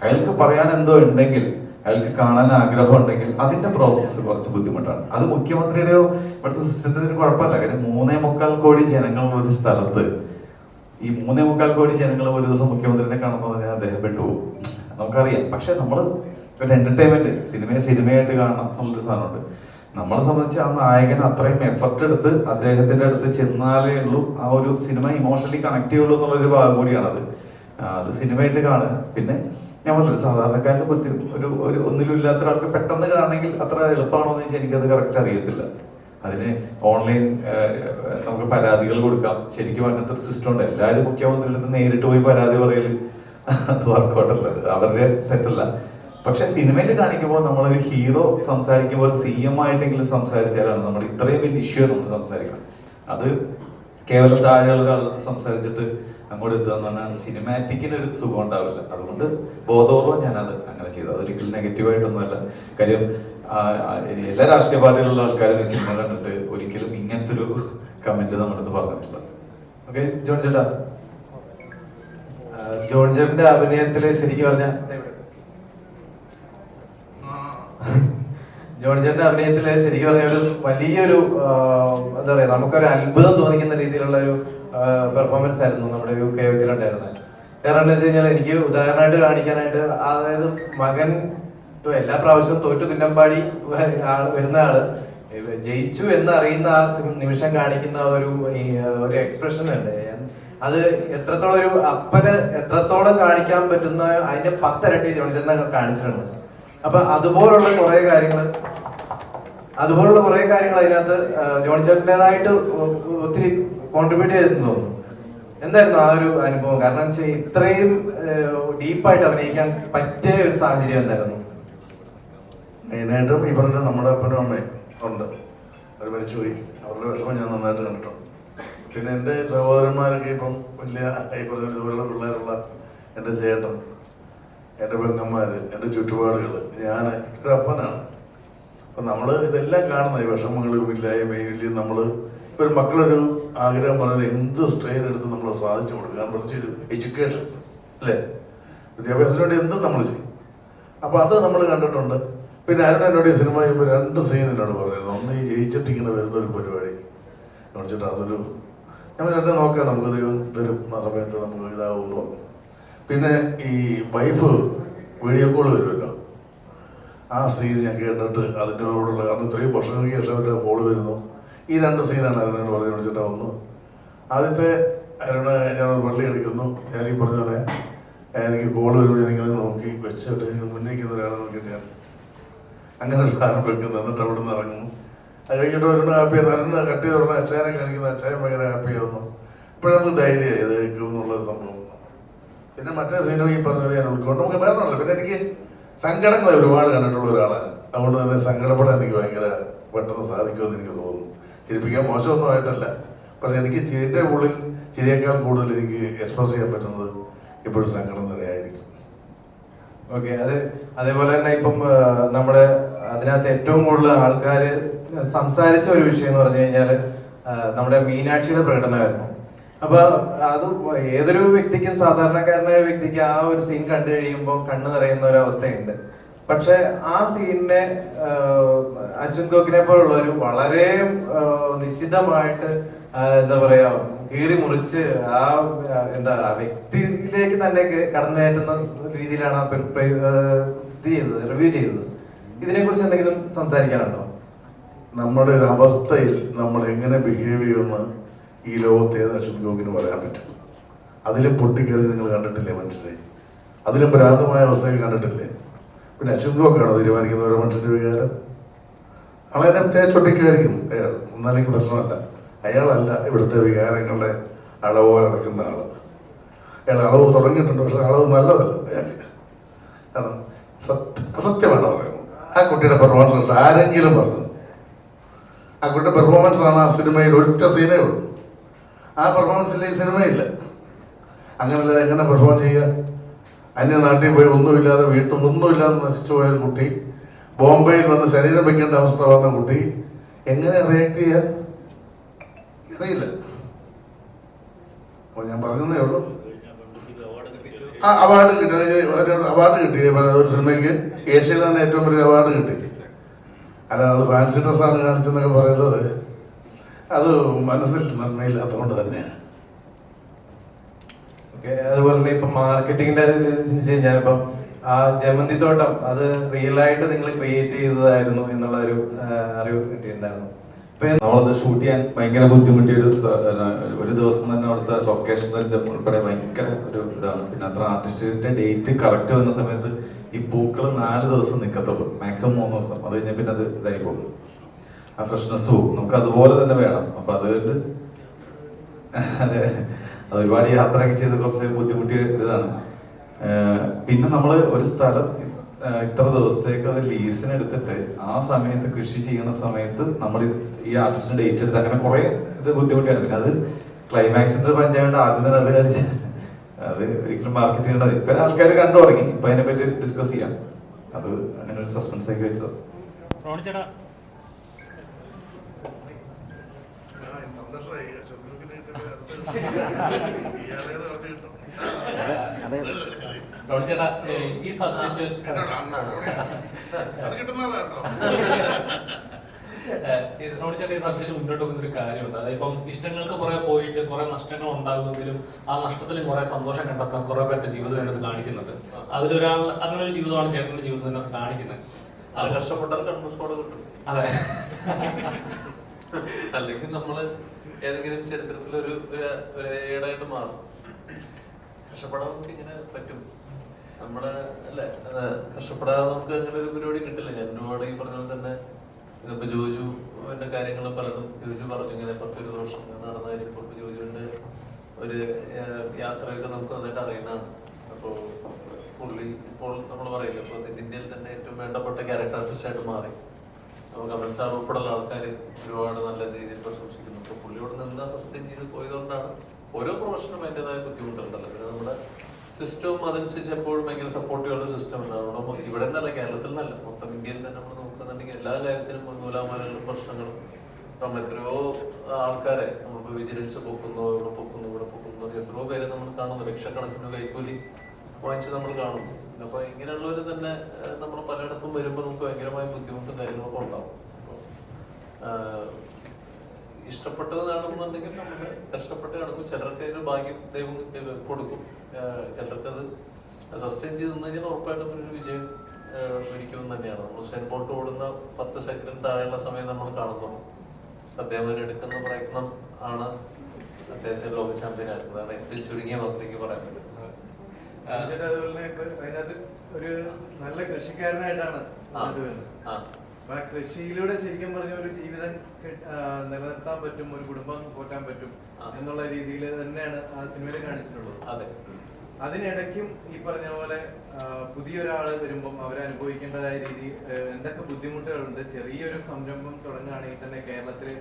അയാൾക്ക് പറയാൻ എന്തോ ഉണ്ടെങ്കിൽ അയാൾക്ക് കാണാൻ ആഗ്രഹം ഉണ്ടെങ്കിൽ അതിന്റെ പ്രോസസ്സ് കുറച്ച് ബുദ്ധിമുട്ടാണ്. അത് മുഖ്യമന്ത്രിയുടെയോ ഇവിടുത്തെ സിസ്റ്റത്തിന് കുഴപ്പമില്ല. കാര്യം 3.25 കോടി ജനങ്ങളുള്ള ഒരു സ്ഥലത്ത് ഈ 3.25 കോടി ജനങ്ങൾ ഒരു ദിവസം മുഖ്യമന്ത്രിനെ കാണുമ്പോൾ പറഞ്ഞാൽ അദ്ദേഹം പെട്ടുപോകും, നമുക്കറിയാം. പക്ഷെ നമ്മൾ ഒരു എന്റർടൈൻമെന്റ്, സിനിമയായിട്ട് കാണണം എന്നുള്ളൊരു സാധനമുണ്ട്. നമ്മളെ സംബന്ധിച്ച് ആ നായകൻ അത്രയും എഫർട്ട് എടുത്ത് അദ്ദേഹത്തിന്റെ അടുത്ത് ചെന്നാലേ ഉള്ളൂ ആ ഒരു സിനിമ ഇമോഷണലി കണക്ട് ചെയ്യുള്ളൂ എന്നുള്ളൊരു ഭാഗം കൂടിയാണത്. അത് സിനിമയായിട്ട് കാണുക. പിന്നെ ഞാൻ പറഞ്ഞൊരു സാധാരണക്കാരന് ഒരു ഒന്നിലും ഇല്ലാത്ത ഒരാൾക്ക് പെട്ടെന്ന് കാണണമെങ്കിൽ അത്ര എളുപ്പമാണോ എന്ന് വെച്ചാൽ എനിക്കത് കറക്റ്റ് അറിയത്തില്ല. അതിന് ഓൺലൈൻ നമുക്ക് പരാതികൾ കൊടുക്കാം. ശരിക്കും അങ്ങനത്തെ ഒരു സിസ്റ്റം ഉണ്ട്. എല്ലാവരും മുഖ്യമന്ത്രിയുടെ അടുത്ത് നേരിട്ട് പോയി പരാതി പറയല് അത് വർക്കൗട്ടല്ല, അവരുടെ തെറ്റല്ല. പക്ഷെ സിനിമയിൽ കാണിക്കുമ്പോൾ നമ്മളൊരു ഹീറോ സംസാരിക്കുമ്പോൾ CM ആയിട്ടെങ്കിലും സംസാരിച്ചാലാണ് നമ്മൾ ഇത്രയും വലിയ ഇഷ്യൂ നമ്മൾ സംസാരിക്കണം. അത് കേവലം താഴെയുള്ള ഒരാളത്ത് സംസാരിച്ചിട്ട് അങ്ങോട്ട് എത്തുകയെന്ന് പറഞ്ഞാൽ സിനിമാറ്റിക്കിനൊരു സുഖം ഉണ്ടാവില്ല. അതുകൊണ്ട് ബോധപൂർവ്വം ഞാനത് അങ്ങനെ ചെയ്തു. അതൊരിക്കലും നെഗറ്റീവായിട്ടൊന്നുമല്ല. കാര്യം എല്ലാ രാഷ്ട്രീയ പാർട്ടിയിലുള്ള ആൾക്കാരും ഈ സിനിമ കണ്ടിട്ട് ഒരിക്കലും ഇങ്ങനത്തെ ഒരു കമന്റ് നമ്മുടെ അടുത്ത് പറഞ്ഞിട്ടില്ല. ഓക്കെ, ജോൺ ചേട്ടാ, ജോൺ ചേട്ടന്റെ അഭിനയത്തില് ശരിക്കും പറഞ്ഞ ജോൺ ചേട്ടന്റെ അഭിനയത്തില് ശരിക്കും പറഞ്ഞ ഒരു വലിയൊരു എന്താ പറയാ, നമുക്കൊരു അത്ഭുതം തോന്നിക്കുന്ന രീതിയിലുള്ള ഒരു പെർഫോമൻസ് ആയിരുന്നു നമ്മുടെ UK ഉണ്ടായിരുന്നത്. കാരണം എന്താ വെച്ച് കഴിഞ്ഞാൽ എനിക്ക് ഉദാഹരണമായിട്ട് കാണിക്കാനായിട്ട്, അതായത് മകൻ എല്ലാ പ്രാവശ്യവും തോറ്റു തുന്നമ്പാടി വരുന്ന ആള് ജയിച്ചു എന്ന് അറിയുന്ന ആ നിമിഷം കാണിക്കുന്ന ഒരു എക്സ്പ്രഷൻ ഉണ്ട്. അത് എത്രത്തോളം ഒരു അപ്പന് എത്രത്തോളം കാണിക്കാൻ പറ്റുന്ന അതിന്റെ 10 ഇരട്ടി ജോണിച്ചേട്ടനെ കാണിച്ചിട്ടുണ്ട്. അപ്പൊ അതുപോലുള്ള കുറെ കാര്യങ്ങൾ അതിനകത്ത് ജോണിച്ചേട്ടൻ്റെതായിട്ട് ഒത്തിരി കോൺട്രിബ്യൂട്ട് ചെയ്തെന്ന് തോന്നുന്നു. എന്തായിരുന്നു ആ ഒരു അനുഭവം? കാരണം വെച്ചാൽ ഇത്രയും ഡീപ്പായിട്ട് അഭിനയിക്കാൻ പറ്റിയ ഒരു സാഹചര്യം എന്തായിരുന്നു? മെയിനായിട്ടും ഈ പറഞ്ഞ നമ്മുടെ അപ്പനും അമ്മയും ഉണ്ട്, അവർ മരിച്ചുപോയി. അവരുടെ വിഷമം ഞാൻ നന്നായിട്ട് കണ്ടിട്ടുണ്ട്. പിന്നെ എൻ്റെ സഹോദരന്മാരൊക്കെ ഇപ്പം വലിയ ഈ പറഞ്ഞ ഇതുപോലുള്ള പിള്ളേരുള്ള എൻ്റെ ചേട്ടൻ, എൻ്റെ പെങ്ങന്മാർ, എൻ്റെ ചുറ്റുപാടുകൾ, ഞാൻ ഒരു അപ്പനാണ്. അപ്പം നമ്മൾ ഇതെല്ലാം കാണുന്ന ഈ വിഷമങ്ങളും ഇല്ലായ്മയും നമ്മൾ ഒരു മക്കളൊരു ആഗ്രഹം പറഞ്ഞത് എന്ത് സ്ട്രെയിൻ എടുത്ത് നമ്മൾ സാധിച്ചു കൊടുക്കുക. കാരണം പ്രത്യേകിച്ച് എഡ്യൂക്കേഷൻ അല്ലേ, വിദ്യാഭ്യാസത്തിന് വേണ്ടി എന്തും നമ്മൾ ചെയ്യും. അപ്പോൾ അത് നമ്മൾ കണ്ടിട്ടുണ്ട്. പിന്നെ അരുണനോട് ഈ സിനിമ ചെയ്യുമ്പോൾ 2 സീൻ എന്നോട് പറഞ്ഞിരുന്നു. ഒന്ന് ഈ ജയിച്ചിട്ടിങ്ങനെ വരുന്നൊരു പരിപാടി കാണിച്ചിട്ട് അതൊരു നമ്മൾ എന്നെ നോക്കാം, നമുക്ക് ദൈവം തരും, ആ സമയത്ത് നമുക്ക് ഇതാവുമ്പോൾ. പിന്നെ ഈ വൈഫ് വീഡിയോ കോൾ വരുമല്ലോ, ആ സീൻ ഞാൻ കേട്ടിട്ട് അതിൻ്റെ കൂടെയുള്ള, കാരണം ഇത്രയും വർഷങ്ങൾക്ക് ശേഷം അവരുടെ കോൾ വരുന്നു. ഈ 2 സീനാണ് അരുണനോട് പറഞ്ഞു വിളിച്ചിട്ട് വന്നു. ആദ്യത്തെ അരുണ ഞാൻ പള്ളി എടുക്കുന്നു, ഞാൻ ഈ പറഞ്ഞ പോലെ എനിക്ക് കോൾ വരുമ്പോൾ ഞാനിങ്ങനെ നോക്കി വെച്ചിട്ട് മുന്നേക്കുന്ന ഒരാളെ നോക്കിയിട്ട് ഞാൻ അങ്ങനെ ഒരു സാധനം വെക്കുന്നത്. എന്നിട്ട് അവിടെ നിന്ന് ഇറങ്ങുന്നു. അത് കഴിഞ്ഞിട്ട് ഒരു ഹാപ്പി അരുണ കട്ട് ചെയ്ത് പറഞ്ഞാൽ അച്ചായനെ കാണിക്കുന്ന അച്ചായൻ ഭയങ്കര ഹാപ്പി ആവുന്നു. ഇപ്പോഴൊന്നും ധൈര്യമായി ഇത് എന്നുള്ളൊരു സംഭവം. പിന്നെ മറ്റേ സിനിമ ഈ പറഞ്ഞത് ഞാൻ ഉൾക്കൊണ്ട് നമുക്ക് വേറൊന്നുമില്ല. പിന്നെ എനിക്ക് സങ്കടങ്ങൾ ഒരുപാട് കണ്ടിട്ടുള്ള ഒരാളാണ്. അതുകൊണ്ട് തന്നെ സങ്കടപ്പെടാൻ എനിക്ക് ഭയങ്കര പെട്ടെന്ന് സാധിക്കുമെന്ന് എനിക്ക് തോന്നുന്നു. ചിരിപ്പിക്കാൻ മോശമൊന്നും ആയിട്ടല്ല, പക്ഷെ എനിക്ക് ചിരിൻ്റെ ഉള്ളിൽ ചിരിയേക്കാൾ കൂടുതൽ എനിക്ക് എക്സ്പ്രസ് ചെയ്യാൻ പറ്റുന്നത് ഇപ്പോഴും സങ്കടം തന്നെയായിരിക്കും. ഓക്കെ, അതേപോലെ തന്നെ ഇപ്പം നമ്മുടെ അതിനകത്ത് ഏറ്റവും കൂടുതൽ ആൾക്കാർ സംസാരിച്ച ഒരു വിഷയം എന്ന് പറഞ്ഞു കഴിഞ്ഞാൽ നമ്മുടെ മീനാക്ഷിയുടെ പ്രകടനമായിരുന്നു. അപ്പൊ അത് ഏതൊരു വ്യക്തിക്കും, സാധാരണക്കാരനായ വ്യക്തിക്ക് ആ ഒരു സീൻ കണ്ടു കഴിയുമ്പോൾ കണ്ണു നിറയുന്ന ഒരു അവസ്ഥയുണ്ട്. പക്ഷെ ആ സീനിനെ അശ്വിൻ ഗോക്കിനെ പോലുള്ളൊരു വളരെ നിശ്ചിതമായിട്ട് എന്താ പറയാ കീറി മുറിച്ച് ആ എന്താ വ്യക്തിയിലേക്ക് തന്നെ കടന്നു കയറ്റുന്ന രീതിയിലാണ് റിവ്യൂ ചെയ്തത്. ഇതിനെ കുറിച്ച് എന്തെങ്കിലും സംസാരിക്കാനുണ്ടോ? നമ്മുടെ ഒരു അവസ്ഥയിൽ നമ്മൾ എങ്ങനെ ബിഹേവ് ചെയ്യുമെന്ന് ഈ ലോകത്ത് ഏത് അശ്വിൻ ഗോക്കിന് പറയാൻ പറ്റും. അതിലും പൊട്ടിക്കറി നിങ്ങൾ കണ്ടിട്ടില്ലേ മനുഷ്യരെ? അതിലും ഭ്രാന്തമായ അവസ്ഥയിൽ കണ്ടിട്ടില്ലേ? പിന്നെ അശ്വിൻ ഗോക്കാണോ തീരുമാനിക്കുന്ന ഓരോ മനുഷ്യന്റെ വികാരം? ആളെന്നെ തേച്ചൊട്ടിക്കായിരിക്കും അയാൾ, എന്നാലും എനിക്ക് പ്രശ്നമല്ല. അയാളല്ല ഇവിടുത്തെ വികാരങ്ങളുടെ അളവ് നടക്കുന്ന ആള്. അയാൾ അളവ് തുടങ്ങിയിട്ടുണ്ട്, പക്ഷെ അളവ് നല്ലതല്ല അയാൾക്ക്. കാരണം അസത്യമാണ് പറയുന്നത്. ആ കുട്ടിയുടെ പെർഫോമൻസ് ഉണ്ട്. ആരെങ്കിലും പറഞ്ഞു ആ കുട്ടിയുടെ പെർഫോമൻസ് ആണ് ആ സിനിമയിൽ ഒറ്റ സീനേ ഉള്ളൂ. ആ പെർഫോമൻസിൽ ഈ സിനിമയില്ല. അങ്ങനെയല്ല എങ്ങനെ പെർഫോം ചെയ്യുക? അന്യനാട്ടിൽ പോയി ഒന്നുമില്ലാതെ വീട്ടും ഒന്നുമില്ലാതെ നശിച്ചു പോയ ഒരു കുട്ടി, ബോംബെയിൽ വന്ന് ശരീരം വെക്കേണ്ട അവസ്ഥ വന്ന കുട്ടി എങ്ങനെ റിയാക്ട് ചെയ്യുക അറിയില്ല. അപ്പോൾ ഞാൻ പറഞ്ഞതേ ഉള്ളൂ. അവാർഡ് കിട്ടി, അവാർഡ് കിട്ടി. ഒരു സിനിമയ്ക്ക് ഏഷ്യയിൽ തന്നെ ഏറ്റവും വലിയ അവാർഡ് കിട്ടി. അല്ല, അത് ഫാൻസി ഡ്രസ്സാണ് കാണിച്ചെന്നൊക്കെ പറയുന്നത് അത് മനസ്സിൽ നന്മയില്ലാത്തതുകൊണ്ട് തന്നെയാണ്. ഓക്കെ, അതുപോലെ തന്നെ ഇപ്പൊ മാർക്കറ്റിംഗിന്റെ ചിന്തിച്ചു കഴിഞ്ഞാൽ ഇപ്പം ആ ജമന്തി തോട്ടം അത് റിയൽ ആയിട്ട് നിങ്ങൾ ക്രിയേറ്റ് ചെയ്തതായിരുന്നു എന്നുള്ള ഒരു അറിവ് കിട്ടിയിട്ടുണ്ടായിരുന്നു. നമ്മളത് ഷൂട്ട് ചെയ്യാൻ ഭയങ്കര ബുദ്ധിമുട്ടിയ ഒരു ദിവസം തന്നെ അവിടുത്തെ ലൊക്കേഷനിൽ ഉൾപ്പെടെ ഭയങ്കര ഒരു ഇതാണ്. പിന്നെ അത്ര ആർട്ടിസ്റ്റിന്റെ ഡേറ്റ് കറക്റ്റ് വന്ന സമയത്ത് ഈ പൂക്കൾ 4 ദിവസം നിൽക്കത്തുള്ളൂ, മാക്സിമം 3 ദിവസം. അത് കഴിഞ്ഞാൽ പിന്നെ അത് ഇതായി പോകും, ആ ഫ്രഷ്നെസ് പോകും. നമുക്ക് അതുപോലെ തന്നെ വേണം. അപ്പൊ അതുകൊണ്ട് അതെ, അത് ഒരുപാട് യാത്രയൊക്കെ ചെയ്ത് കുറച്ച് ബുദ്ധിമുട്ടിയ ഇതാണ്. പിന്നെ നമ്മൾ ഒരു സ്ഥലം ഇത്ര ദിവസത്തേക്ക് അത് ലീസിന് എടുത്തിട്ട് ആ സമയത്ത് കൃഷി ചെയ്യുന്ന സമയത്ത് നമ്മൾ ഈ ആർട്ടിസ്റ്റിന് ഡേറ്റ് എടുത്ത് അങ്ങനെ കുറെ ഇത് ബുദ്ധിമുട്ടിയാണ്. പിന്നെ അത് ക്ലൈമാക്സിന്റെ പഞ്ചായത്ത് ആദ്യം തന്നെ അത് കാണിച്ച് അത് ഒരിക്കലും മാർക്കറ്റ് ചെയ്യേണ്ടത്. ഇപ്പൊ ആൾക്കാർ കണ്ടു തുടങ്ങി, ഇപ്പൊ അതിനെ പറ്റി ഡിസ്കസ് ചെയ്യാം. അത് അങ്ങനെ ഒരു സസ്പെൻസ് ആക്കി വെച്ചത്. ചേട്ടാ, ഈ സബ്ജക്ട് ചേട്ടാ ഈ സബ്ജക്ട് മുന്നോട്ട് പോകുന്ന ഒരു കാര്യമുണ്ട്. അതായത് ഇപ്പം ഇഷ്ടങ്ങൾക്ക് കുറെ പോയിട്ട് കുറെ നഷ്ടങ്ങൾ ഉണ്ടാകുമെങ്കിലും ആ നഷ്ടത്തിൽ കുറെ സന്തോഷം കണ്ടെത്താൻ കുറെ പേരുടെ ജീവിതം അതിനകത്ത് കാണിക്കുന്നുണ്ട്. അതിലൊരാൾ അങ്ങനെ ഒരു ജീവിതമാണ് ചേട്ടന്റെ ജീവിതം തന്നെ കാണിക്കുന്നത്. അത് കഷ്ടപ്പെട്ടാൽ കൺഫ്യൂസ്കോട് കിട്ടും. അതെ, അല്ലെങ്കിൽ നമ്മള് ഏതെങ്കിലും ചരിത്രത്തിൽ ഒരു ഏടായിട്ട് മാറും. കഷ്ടപ്പെടാൻ നമുക്ക് ഇങ്ങനെ പറ്റും. നമ്മുടെ അല്ലെ, കഷ്ടപ്പെടാതെ നമുക്ക് അങ്ങനെ ഒരു പരിപാടി കിട്ടില്ല. ഞാൻ ഒരുപാട് ഈ പറഞ്ഞ പോലെ തന്നെ ഇതിപ്പോ ജോജുവിന്റെ കാര്യങ്ങൾ പലതും ജോജു പറഞ്ഞു ഇങ്ങനെ 10-20 വർഷം നടന്നായിരിക്കും. ഇപ്പൊ ജോജുവിന്റെ ഒരു യാത്രയൊക്കെ നമുക്ക് നന്നായിട്ട് അറിയുന്നതാണ്. അപ്പോ പുള്ളി ഇപ്പോൾ നമ്മൾ പറയില്ല, ഇപ്പൊ ഇന്ത്യയിൽ തന്നെ ഏറ്റവും വേണ്ടപ്പെട്ട ക്യാരക്ടർ ആർട്ടിസ്റ്റ് ആയിട്ട് മാറി. അപ്പൊ കമൽ സാർ ഉൾപ്പെടെയുള്ള ആൾക്കാർ ഒരുപാട് നല്ല രീതിയിൽ പ്രശംസിക്കുന്നു. അപ്പൊ പുള്ളിയോട് നിന്ന് സസ്റ്റെയിൻ ചെയ്ത് പോയതുകൊണ്ടാണ്. ഓരോ പ്രൊഫഷനും അതിൻ്റെതായ ബുദ്ധിമുട്ടുണ്ടല്ലോ. പിന്നെ നമ്മുടെ സിസ്റ്റവും അതനുസരിച്ച് എപ്പോഴും ഭയങ്കര സപ്പോർട്ടീവുള്ള സിസ്റ്റം ഉണ്ടാവണം. ഇവിടെ നിന്നല്ല, കേരളത്തിൽ നിന്നല്ല, മൊത്തം ഇന്ത്യയിൽ തന്നെ നമ്മൾ നോക്കുന്നുണ്ടെങ്കിൽ എല്ലാ കാര്യത്തിലും നൂലാമാലകളും പ്രശ്നങ്ങളും. നമ്മൾ എത്രയോ ആൾക്കാരെ നമ്മളിപ്പോൾ വിജിലൻസ് പൊക്കുന്നു, ഇവിടെ പൊക്കുന്നു, ഇവിടെ പൊക്കുന്നു, എത്രയോ പേരെ നമ്മൾ കാണുന്നു. ലക്ഷക്കണക്കിന് കൈക്കൂലി വാങ്ങിച്ച് നമ്മൾ കാണുന്നു. അപ്പൊ ഇങ്ങനെയുള്ളവര് തന്നെ നമ്മൾ പലയിടത്തും വരുമ്പോൾ നമുക്ക് ഭയങ്കരമായ ബുദ്ധിമുട്ടും കാര്യങ്ങളൊക്കെ ഉണ്ടാവും. ഇഷ്ടപ്പെട്ടത് നേടുന്നുണ്ടെങ്കിൽ നമ്മൾ കഷ്ടപ്പെട്ട് കിടക്കും. ചിലർക്ക് അതിന് ഭാഗ്യം ദൈവം കൊടുക്കും, ചിലർക്കത് സസ്റ്റെയിൻ ചെയ്ത് നിന്ന് കഴിഞ്ഞാൽ ഉറപ്പായിട്ടും ഒരു വിജയം പിടിക്കുമെന്ന് തന്നെയാണ്. നമ്മൾ സെന്റ് ബോൾട്ട് ഓടുന്ന 10 സെക്കൻഡ് താഴെയുള്ള സമയം നമ്മൾ കാണുന്നു. അദ്ദേഹം എടുക്കുന്ന പ്രയത്നം ആണ് അദ്ദേഹത്തെ ലോക ചാമ്പ്യൻ ആക്കുന്നത്. അതാണ് ഏറ്റവും ചുരുങ്ങിയ വാക്കിലേക്ക് പറയാൻ പറ്റും. അതുപോലെ തന്നെ ഇപ്പൊ അതിനകത്ത് ഒരു നല്ല കൃഷിക്കാരനായിട്ടാണ് ആ കൃഷിയിലൂടെ ശരിക്കും പറഞ്ഞ ഒരു ജീവിതം നിലനിർത്താൻ പറ്റും, ഒരു കുടുംബം പോറ്റാൻ പറ്റും എന്നുള്ള രീതിയിൽ തന്നെയാണ് ആ സിനിമയിൽ കാണിച്ചിട്ടുള്ളത്. അതെ, അതിനിടയ്ക്കും ഈ പറഞ്ഞ പോലെ പുതിയൊരാള് വരുമ്പം അവരനുഭവിക്കേണ്ടതായ രീതി എന്തൊക്കെ ബുദ്ധിമുട്ടുകളുണ്ട്. ചെറിയൊരു സംരംഭം തുടങ്ങുകയാണെങ്കിൽ തന്നെ കേരളത്തില്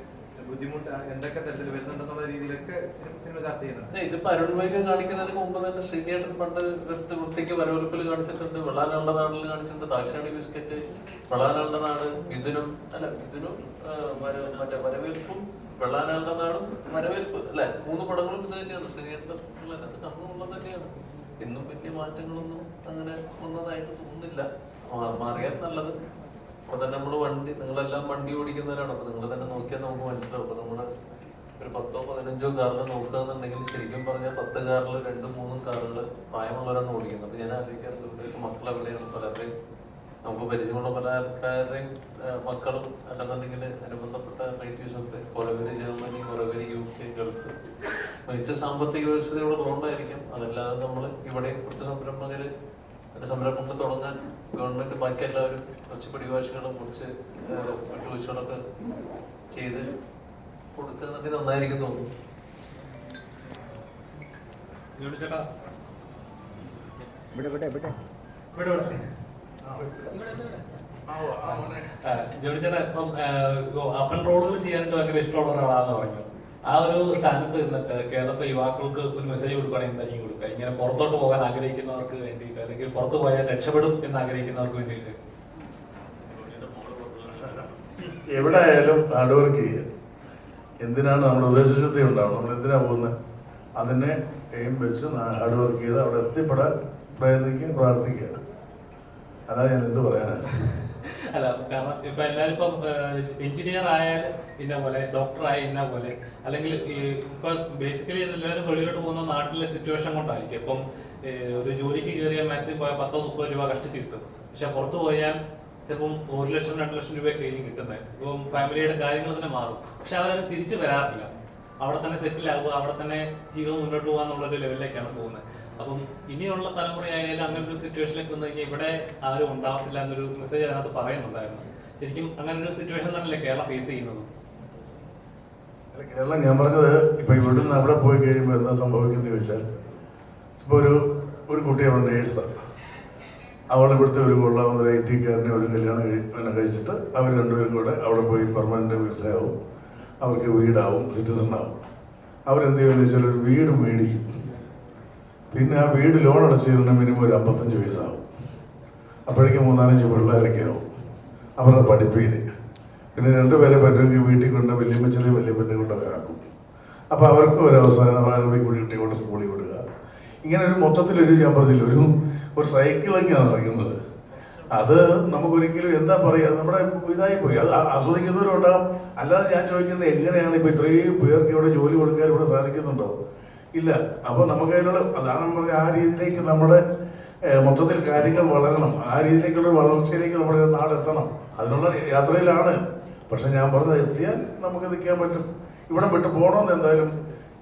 ബുദ്ധിമുട്ട് എന്തൊക്കെ തരത്തിൽ വരുന്നുണ്ടെന്നുള്ള രീതിയിലൊക്കെ സിനിമ ചർച്ച ചെയ്യുന്നത്. ഇതിപ്പോ അരുൺ വൈകി കാണിക്കുന്നതിന് മുമ്പ് തന്നെ ശ്രീനിയേട്ടൻ പണ്ട് വൃത്തിക്ക് വരവെളുപ്പിൽ കാണിച്ചിട്ടുണ്ട്, വെള്ളാനാളുടെ നാടിൽ കാണിച്ചിട്ടുണ്ട്, ദാക്ഷാണി ബിസ്ക്കറ്റ്, വെള്ളാനാളുടെ നാട്, മിഥുനും മറ്റേ വരവേൽപ്പും, വെള്ളാനാളുടെ നാടും, വരവേൽപ്പ് അല്ലെ, 3 പടങ്ങളും ഇത് തന്നെയാണ് ശ്രീനിയേട്ടന്റെ സ്ക്രിപ്റ്റിൽ. അതിനകത്ത് കന്നുള്ളത് തന്നെയാണ്. ഇന്നും വലിയ മാറ്റങ്ങളൊന്നും അങ്ങനെ വന്നതായിട്ട് തോന്നുന്നില്ല. മാറിയാൽ നല്ലത്. അപ്പൊ തന്നെ നമ്മള് നിങ്ങളെല്ലാം വണ്ടി ഓടിക്കുന്നവരാണ്. അപ്പൊ നിങ്ങൾ തന്നെ നോക്കിയാൽ നമുക്ക് മനസ്സിലാവും. അപ്പൊ നമ്മള് ഒരു 10-15 കാറിൽ നോക്കുകയെന്നുണ്ടെങ്കിൽ ശരിക്കും പറഞ്ഞാൽ 10 കാറിൽ 2-3 കാറുകൾ പ്രായമുള്ളവരാണ് ഓടിക്കുന്നത്. അപ്പൊ ഞാൻ ആലോചിക്കാറുണ്ട്, ഇവിടെയൊക്കെ മക്കൾ എവിടെയാണ്. പലരുടെയും നമുക്ക് പരിചയമുള്ള പല ആൾക്കാരുടെയും മക്കളും അല്ലെന്നുണ്ടെങ്കിൽ അനുബന്ധപ്പെട്ട റിലേറ്റീവ്സ് ഒക്കെ കുറെ പേര് ജർമ്മനി, കുറെ പേര് UK, ഗൾഫ്. മികച്ച സാമ്പത്തിക വ്യവസ്ഥയോടെ ഉള്ളതുകൊണ്ടായിരിക്കും. അതല്ലാതെ നമ്മൾ ഇവിടെ കുറച്ച് സംരംഭങ്ങൾ തുടങ്ങാൻ ഗവൺമെന്റ് ബാക്കി എല്ലാവരും കുറച്ച് പിടിവാശികളും കുറച്ച് വിട്ടുവീഴ്ചകളൊക്കെ ചെയ്ത് കൊടുക്കുന്നത് നന്നായിരിക്കും തോന്നുന്നു. ജോണി ചേട്ടാ, ഇപ്പം അപ്പൻ റോഡുകൾ ചെയ്യാനായിട്ട് ഭയങ്കര ഇഷ്ടമുള്ള ഒരാളാന്ന് പറഞ്ഞു. ആ ഒരു സ്ഥാനത്ത് നിന്നിട്ട് കേരളത്തിലെ യുവാക്കൾക്ക് ഒരു മെസ്സേജ് കൊടുക്കുകയാണെങ്കിൽ എന്തായിരിക്കും കൊടുക്കുക? ഇങ്ങനെ പുറത്തോട്ട് പോകാൻ ആഗ്രഹിക്കുന്നവർക്ക് വേണ്ടിയിട്ട്, അല്ലെങ്കിൽ പുറത്തു പോയാൽ രക്ഷപ്പെടും എന്ന് ആഗ്രഹിക്കുന്നവർക്ക് വേണ്ടിയിട്ട്. എവിടെ ആയാലും ഹാർഡ് വർക്ക് ചെയ്യുക. എന്തിനാണ് നമ്മുടെ ഉദ്ദേശശുദ്ധി ഉണ്ടാവും, നമ്മൾ എന്തിനാ പോകുന്നത്, അതിനെ എയിം വെച്ച് ഹാർഡ് വർക്ക് ചെയ്ത് അവിടെ എത്തിപ്പെടാൻ പ്രയത്നിക്കുക, പ്രാർത്ഥിക്കുക. അല്ലാതെ ഞാൻ എന്ത് പറയാനാണ്? അല്ല, കാരണം ഇപ്പൊ എല്ലാവരും ഇപ്പം എഞ്ചിനീയർ ആയാൽ ഇന്ന പോലെ, ഡോക്ടർ ആയ ഇന്ന പോലെ, അല്ലെങ്കിൽ ഇപ്പൊ ബേസിക്കലി എല്ലാവരും വെളിയിലോട്ട് പോകുന്ന നാട്ടിലെ സിറ്റുവേഷൻ കൊണ്ടായിരിക്കും. ഇപ്പം ഒരു ജോലിക്ക് കയറിയ മാക്സിമം പോയാൽ 10-30 രൂപ കഷ്ടിച്ച് കിട്ടും. പക്ഷെ പുറത്ത് പോയാൽ ചിലപ്പം 1 ലക്ഷം 2 ലക്ഷം രൂപ കയ്യിൽ കിട്ടുന്നത്. ഇപ്പം ഫാമിലിയുടെ കാര്യങ്ങൾ തന്നെ മാറും. പക്ഷെ അവരത് തിരിച്ചു വരാറില്ല. അവിടെ തന്നെ സെറ്റിൽ ആവുക, അവിടെ തന്നെ ജീവിതം മുന്നോട്ട് പോകുക എന്നുള്ളൊരു ലെവലിലേക്കാണ് പോകുന്നത്. അപ്പം ഇനിയുള്ള തലമുറയായാലും അങ്ങനെ ഒരു സിറ്റുവേഷനിലേക്ക് വന്നു കഴിഞ്ഞാൽ ഇവിടെ ആരും ഉണ്ടാവത്തില്ല എന്നൊരു മെസ്സേജ് അതിനകത്ത് പറയുന്നുണ്ടായിരുന്നു. ശരിക്കും അങ്ങനെ ഒരു സിറ്റുവേഷൻ തന്നെയല്ലേ കേരളം ഫേസ് ചെയ്യുന്നത്? കേരളം, ഞാൻ പറഞ്ഞത് ഇപ്പൊ ഇവിടുന്ന് അവിടെ പോയി കഴിയുമ്പോൾ എന്താ സംഭവിക്കുന്നത് ചോദിച്ചാൽ, ഇപ്പൊ ഒരു കുട്ടി അവിടെ നേഴ്സാണ്. അവൾ ഇവിടുത്തെ ഒരു കൊള്ളാവുന്ന ഒരു IT-കാരനെ ഒരു കല്യാണം കഴിച്ചിട്ട് അവർ രണ്ടുപേരും കൂടെ അവിടെ പോയി പെർമനന്റ് വിസയാവും, അവർക്ക് വീടാവും, സിറ്റിസണാവും. അവരെന്ത് ചെയ്യുമെന്ന് വെച്ചാൽ ഒരു വീട് മേടിക്കും. പിന്നെ ആ വീട് ലോൺ അടച്ചു തരുന്ന മിനിമം ഒരു 55 വയസ്സാവും. അപ്പോഴേക്കും 3-4 പിള്ളേരൊക്കെ ആവും അവരുടെ പഠിപ്പിന്. പിന്നെ 2 പേരെ പറ്റുമെങ്കിൽ വീട്ടിൽ കൊണ്ട് വല്യമ്മച്ചനെയും വല്യപ്പനെ കൊണ്ടൊക്കെ ആക്കും. അപ്പോൾ അവർക്ക് ഒരു അവസാനം ആരോഗ്യം കൂടി കുട്ടികൊണ്ട് സ്കൂളിൽ വിടുക. ഇങ്ങനെ ഒരു മൊത്തത്തിലൊരു, ഞാൻ പറഞ്ഞില്ല, ഒരു സൈക്കിളൊക്കെയാണ് നടക്കുന്നത്. അത് നമുക്കൊരിക്കലും എന്താ പറയുക, നമ്മുടെ ഇതായി പോയി. അത് ആസ്വദിക്കുന്നവരുണ്ടാകും. അല്ലാതെ ഞാൻ ചോദിക്കുന്നത് എങ്ങനെയാണ് ഇപ്പോൾ ഇത്രയും പേർക്ക് ഇവിടെ ജോലി കൊടുക്കാൻ ഇവിടെ സാധിക്കുന്നുണ്ടോ? ഇല്ല. അപ്പോൾ നമുക്കതിനുള്ള, അതാണ് പറഞ്ഞ ആ രീതിയിലേക്ക് നമ്മുടെ മൊത്തത്തിൽ കാര്യങ്ങൾ വളരണം. ആ രീതിയിലേക്കുള്ള വളർച്ചയിലേക്ക് നമ്മുടെ നാടെത്തണം. അതിനുള്ള യാത്രയിലാണ്. പക്ഷെ ഞാൻ പറഞ്ഞത്, എത്തിയാൽ നമുക്ക് നിൽക്കാൻ പറ്റും. ഇവിടെ വിട്ട് പോകണമെന്ന് എന്തായാലും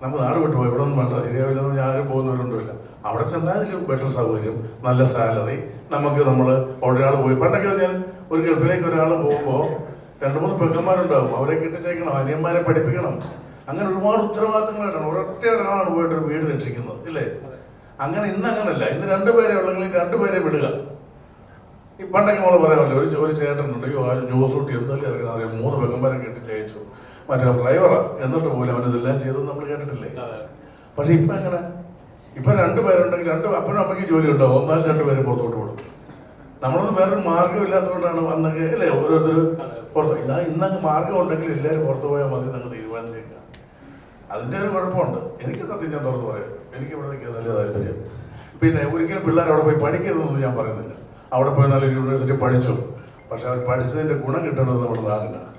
നമുക്ക് നാട് വിട്ടു പോയി, ഇവിടെ ഒന്നും വേണ്ട, ശരിയാവില്ലെന്ന് ഞാനും പോകുന്നവരുണ്ടല്ല. അവിടെ ചെന്നാൽ ബെറ്റർ സൗകര്യം, നല്ല സാലറി, നമ്മൾ ഒരാൾ പോയി. പണ്ടൊക്കെ ഞാൻ ഒരു ഗൾഫിലേക്ക് ഒരാൾ പോകുമ്പോൾ 2-3 പെങ്ങന്മാരുണ്ടാകും, അവരെ കെട്ടിച്ചേക്കണം, അനിയന്മാരെ പഠിപ്പിക്കണം, അങ്ങനെ ഒരുപാട് ഉത്തരവാദിത്തങ്ങളായിട്ടാണ്. ഒരൊറ്റ ഒരാളാണ് പോയിട്ട് ഒരു വീട് രക്ഷിക്കുന്നത്, ഇല്ലേ? അങ്ങനെ ഇന്ന് അങ്ങനല്ല. ഇന്ന് 2 പേരെ ഉള്ളെങ്കിൽ 2 പേരെ വിടുക. ഈ പണ്ടൊക്കെ നമ്മൾ പറയാമല്ലോ, ഒരു ചേട്ടനുണ്ട്, ആ ജോസൂട്ടി എന്തായാലും അറിയാം, 3 പെങ്ങന്മാരെ കെട്ടിച്ചയച്ചു, മറ്റേ ഡ്രൈവറാ, എന്നിട്ട് പോലും അവനിതെല്ലാം ചെയ്തെന്ന് നമ്മൾ കേട്ടിട്ടില്ലേ? പക്ഷെ ഇപ്പം എങ്ങനെ? ഇപ്പം 2 പേരുണ്ടെങ്കിൽ 2 അപ്പനും അമ്മയ്ക്ക് ജോലി ഉണ്ടാവും, എന്നാലും 2 പേരെ പുറത്തോട്ട് വിടും. നമ്മളൊന്നും വേറൊരു മാർഗ്ഗം ഇല്ലാത്തതുകൊണ്ടാണ് വന്നൊക്കെ, അല്ലേ, ഓരോരുത്തർ പുറത്ത്. ഇന്നങ്ങ് മാർഗ്ഗം ഉണ്ടെങ്കിൽ എല്ലാവരും പുറത്തു പോയാൽ മതി എന്നങ്ങ് തീരുമാനിച്ചേക്കാം. അതിൻ്റെ ഒരു കുഴപ്പമുണ്ട്. എനിക്ക് സത്യം ഞാൻ തുറന്നു പറയാം, എനിക്ക് ഇവിടെ നിൽക്കാൻ നല്ല താല്പര്യം. പിന്നെ ഒരിക്കലും പിള്ളേർ അവിടെ പോയി പഠിക്കരുതെന്ന് ഞാൻ പറയുന്നില്ല. അവിടെ പോയി നല്ലൊരു യൂണിവേഴ്സിറ്റി പഠിച്ചു. പക്ഷെ അവർ പഠിച്ചതിൻ്റെ ഗുണം കിട്ടേണ്ടത് നമ്മുടെ നാടിനാണ്.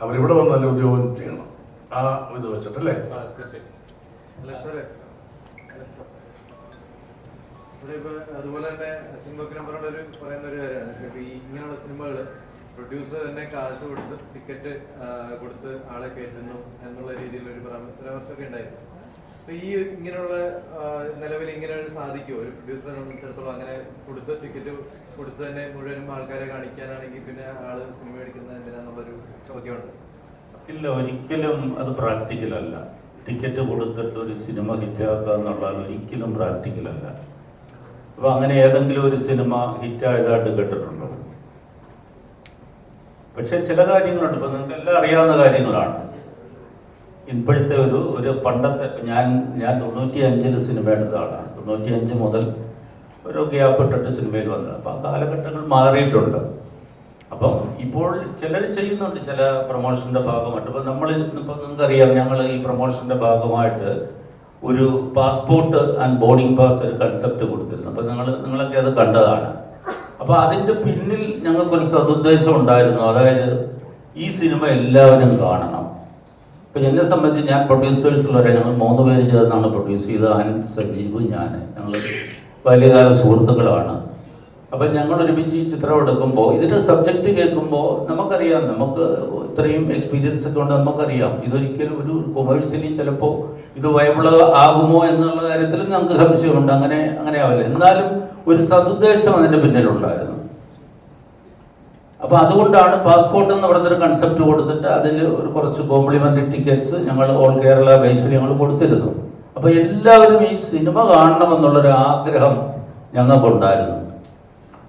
അവരിവിടെ വന്ന് നല്ല ഉദ്യോഗം ചെയ്യണം. ആ ഇത് വെച്ചിട്ടല്ലേ? ഇവിടെ ഇപ്പൊ അതുപോലെ തന്നെ സിനിമോഗ്രാഫറോട് പറയുന്ന ഒരു കാര്യമാണ്, ഇപ്പൊ ഈ ഇങ്ങനെയുള്ള സിനിമകൾ പ്രൊഡ്യൂസർ തന്നെ കാശ് കൊടുത്ത് ടിക്കറ്റ് കൊടുത്ത് ആളെ കയറ്റുന്നു എന്നുള്ള രീതിയിലൊരു പരാമർശമൊക്കെ ഉണ്ടായിരുന്നു. അപ്പൊ ഈ ഇങ്ങനെയുള്ള നിലവിൽ ഇങ്ങനെ സാധിക്കുമോ ഒരു പ്രൊഡ്യൂസറെ സംബന്ധിച്ചിടത്തോളം? അങ്ങനെ കൊടുത്ത് ടിക്കറ്റ് കൊടുത്ത് തന്നെ മുഴുവനും ആൾക്കാരെ കാണിക്കാനാണെങ്കിൽ പിന്നെ ആള് സിനിമ എടുക്കുന്നത് എന്തിനാന്നുള്ളൊരു ചോദ്യമുണ്ട്. ഇല്ല, ഒരിക്കലും അത് പ്രാക്ടിക്കലല്ല. ടിക്കറ്റ് കൊടുത്തിട്ട് ഒരു സിനിമ ഹിറ്റാക്കുക എന്നുള്ളത് ഒരിക്കലും പ്രാക്ടിക്കലല്ല. അപ്പോൾ അങ്ങനെ ഏതെങ്കിലും ഒരു സിനിമ ഹിറ്റായതായിട്ട് കേട്ടിട്ടുണ്ടോ? പക്ഷെ ചില കാര്യങ്ങളുണ്ട്. ഇപ്പം നിങ്ങൾക്ക് എല്ലാം അറിയാവുന്ന കാര്യങ്ങളാണ്. ഇപ്പോഴത്തെ ഒരു പണ്ടത്തെ, ഞാൻ 95 സിനിമ എടുത്തതാണ്. 95 മുതൽ ഒരു ഗ്യാപ്പ് ഇട്ടിട്ട് സിനിമയിൽ വന്നത്. അപ്പം ആ കാലഘട്ടങ്ങൾ മാറിയിട്ടുണ്ട്. അപ്പം ഇപ്പോൾ ചിലർ ചെയ്യുന്നുണ്ട് ചില പ്രൊമോഷൻ്റെ ഭാഗമായിട്ട്. ഇപ്പം നിങ്ങൾക്കറിയാം, ഞങ്ങൾ ഈ പ്രൊമോഷൻ്റെ ഭാഗമായിട്ട് ഒരു പാസ്പോർട്ട് ആൻഡ് ബോർഡിംഗ് പാസ് ഒരു കൺസെപ്റ്റ് കൊടുത്തിരുന്നു. അപ്പം നിങ്ങളൊക്കെ അത് കണ്ടതാണ്. അപ്പോൾ അതിൻ്റെ പിന്നിൽ ഞങ്ങൾക്കൊരു സതുദ്ദേശം ഉണ്ടായിരുന്നു. അതായത് ഈ സിനിമ എല്ലാവരും കാണണം. ഇപ്പം എന്നെ സംബന്ധിച്ച്, ഞാൻ പ്രൊഡ്യൂസേഴ്സുള്ളവരെ, ഞങ്ങൾ 3 പേര് ചേർന്നാണ് പ്രൊഡ്യൂസ് ചെയ്തത്. അനന്ത്, സജീവ്, ഞാൻ. ഞങ്ങൾ ബാല്യകാല സുഹൃത്തുക്കളാണ്. അപ്പം ഞങ്ങൾ ഒരുമിച്ച് ഈ ചിത്രം എടുക്കുമ്പോൾ ഇതിൻ്റെ സബ്ജക്റ്റ് കേൾക്കുമ്പോൾ നമുക്കറിയാം, നമുക്ക് ഇത്രയും എക്സ്പീരിയൻസ് ഒക്കെ ഉണ്ട്, നമുക്കറിയാം ഇതൊരിക്കലും ഒരു കൊമേഴ്സ്യലി ചിലപ്പോൾ ഇത് വയബിൾ ആകുമോ എന്നുള്ള കാര്യത്തിലും ഞങ്ങൾക്ക് സംശയമുണ്ട്. അങ്ങനെ ആവില്ല. എന്നാലും ഒരു സതുദ്ദേശം അതിൻ്റെ പിന്നിലുണ്ടായിരുന്നു. അപ്പോൾ അതുകൊണ്ടാണ് പാസ്പോർട്ട് എന്ന് പറയുന്നൊരു കൺസെപ്റ്റ് കൊടുത്തിട്ട് അതിൽ ഒരു കുറച്ച് കോംപ്ലിമെൻ്ററി ടിക്കറ്റ്സ് ഞങ്ങൾ ഓൾ കേരള ബേസിൽ ഞങ്ങൾ കൊടുത്തിരുന്നു. അപ്പോൾ എല്ലാവരും ഈ സിനിമ കാണണമെന്നുള്ളൊരു ആഗ്രഹം ഞങ്ങൾക്കുണ്ടായിരുന്നു.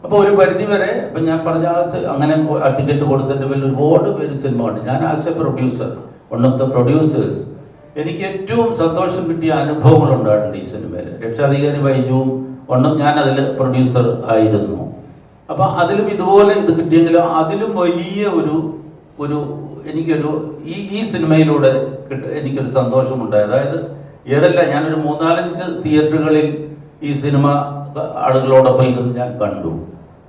അപ്പോൾ ഒരു പരിധി വരെ ഇപ്പം ഞാൻ പറഞ്ഞ അങ്ങനെ ടിക്കറ്റ് കൊടുത്തിട്ട് വലിയ ഒരുപാട് പേര് സിനിമ കണ്ടു. ഞാൻ as A producer, one of the producers, എനിക്ക് ഏറ്റവും സന്തോഷം കിട്ടിയ അനുഭവങ്ങൾ ഉണ്ടായിട്ടുണ്ട് ഈ സിനിമയിൽ. രക്ഷാധികാരി ബൈജുവും ഞാൻ അതിൽ പ്രൊഡ്യൂസർ ആയിരുന്നു. അപ്പം അതിലും ഇതുപോലെ ഇത് കിട്ടിയെങ്കിലും അതിലും വലിയ എനിക്കൊരു ഈ സിനിമയിലൂടെ എനിക്കൊരു സന്തോഷമുണ്ടായി. അതായത് ഏതല്ല, ഞാനൊരു 3-4 തിയേറ്ററുകളിൽ ഈ സിനിമ ആളുകളോടൊപ്പം ഇരുന്ന് ഞാൻ കണ്ടു.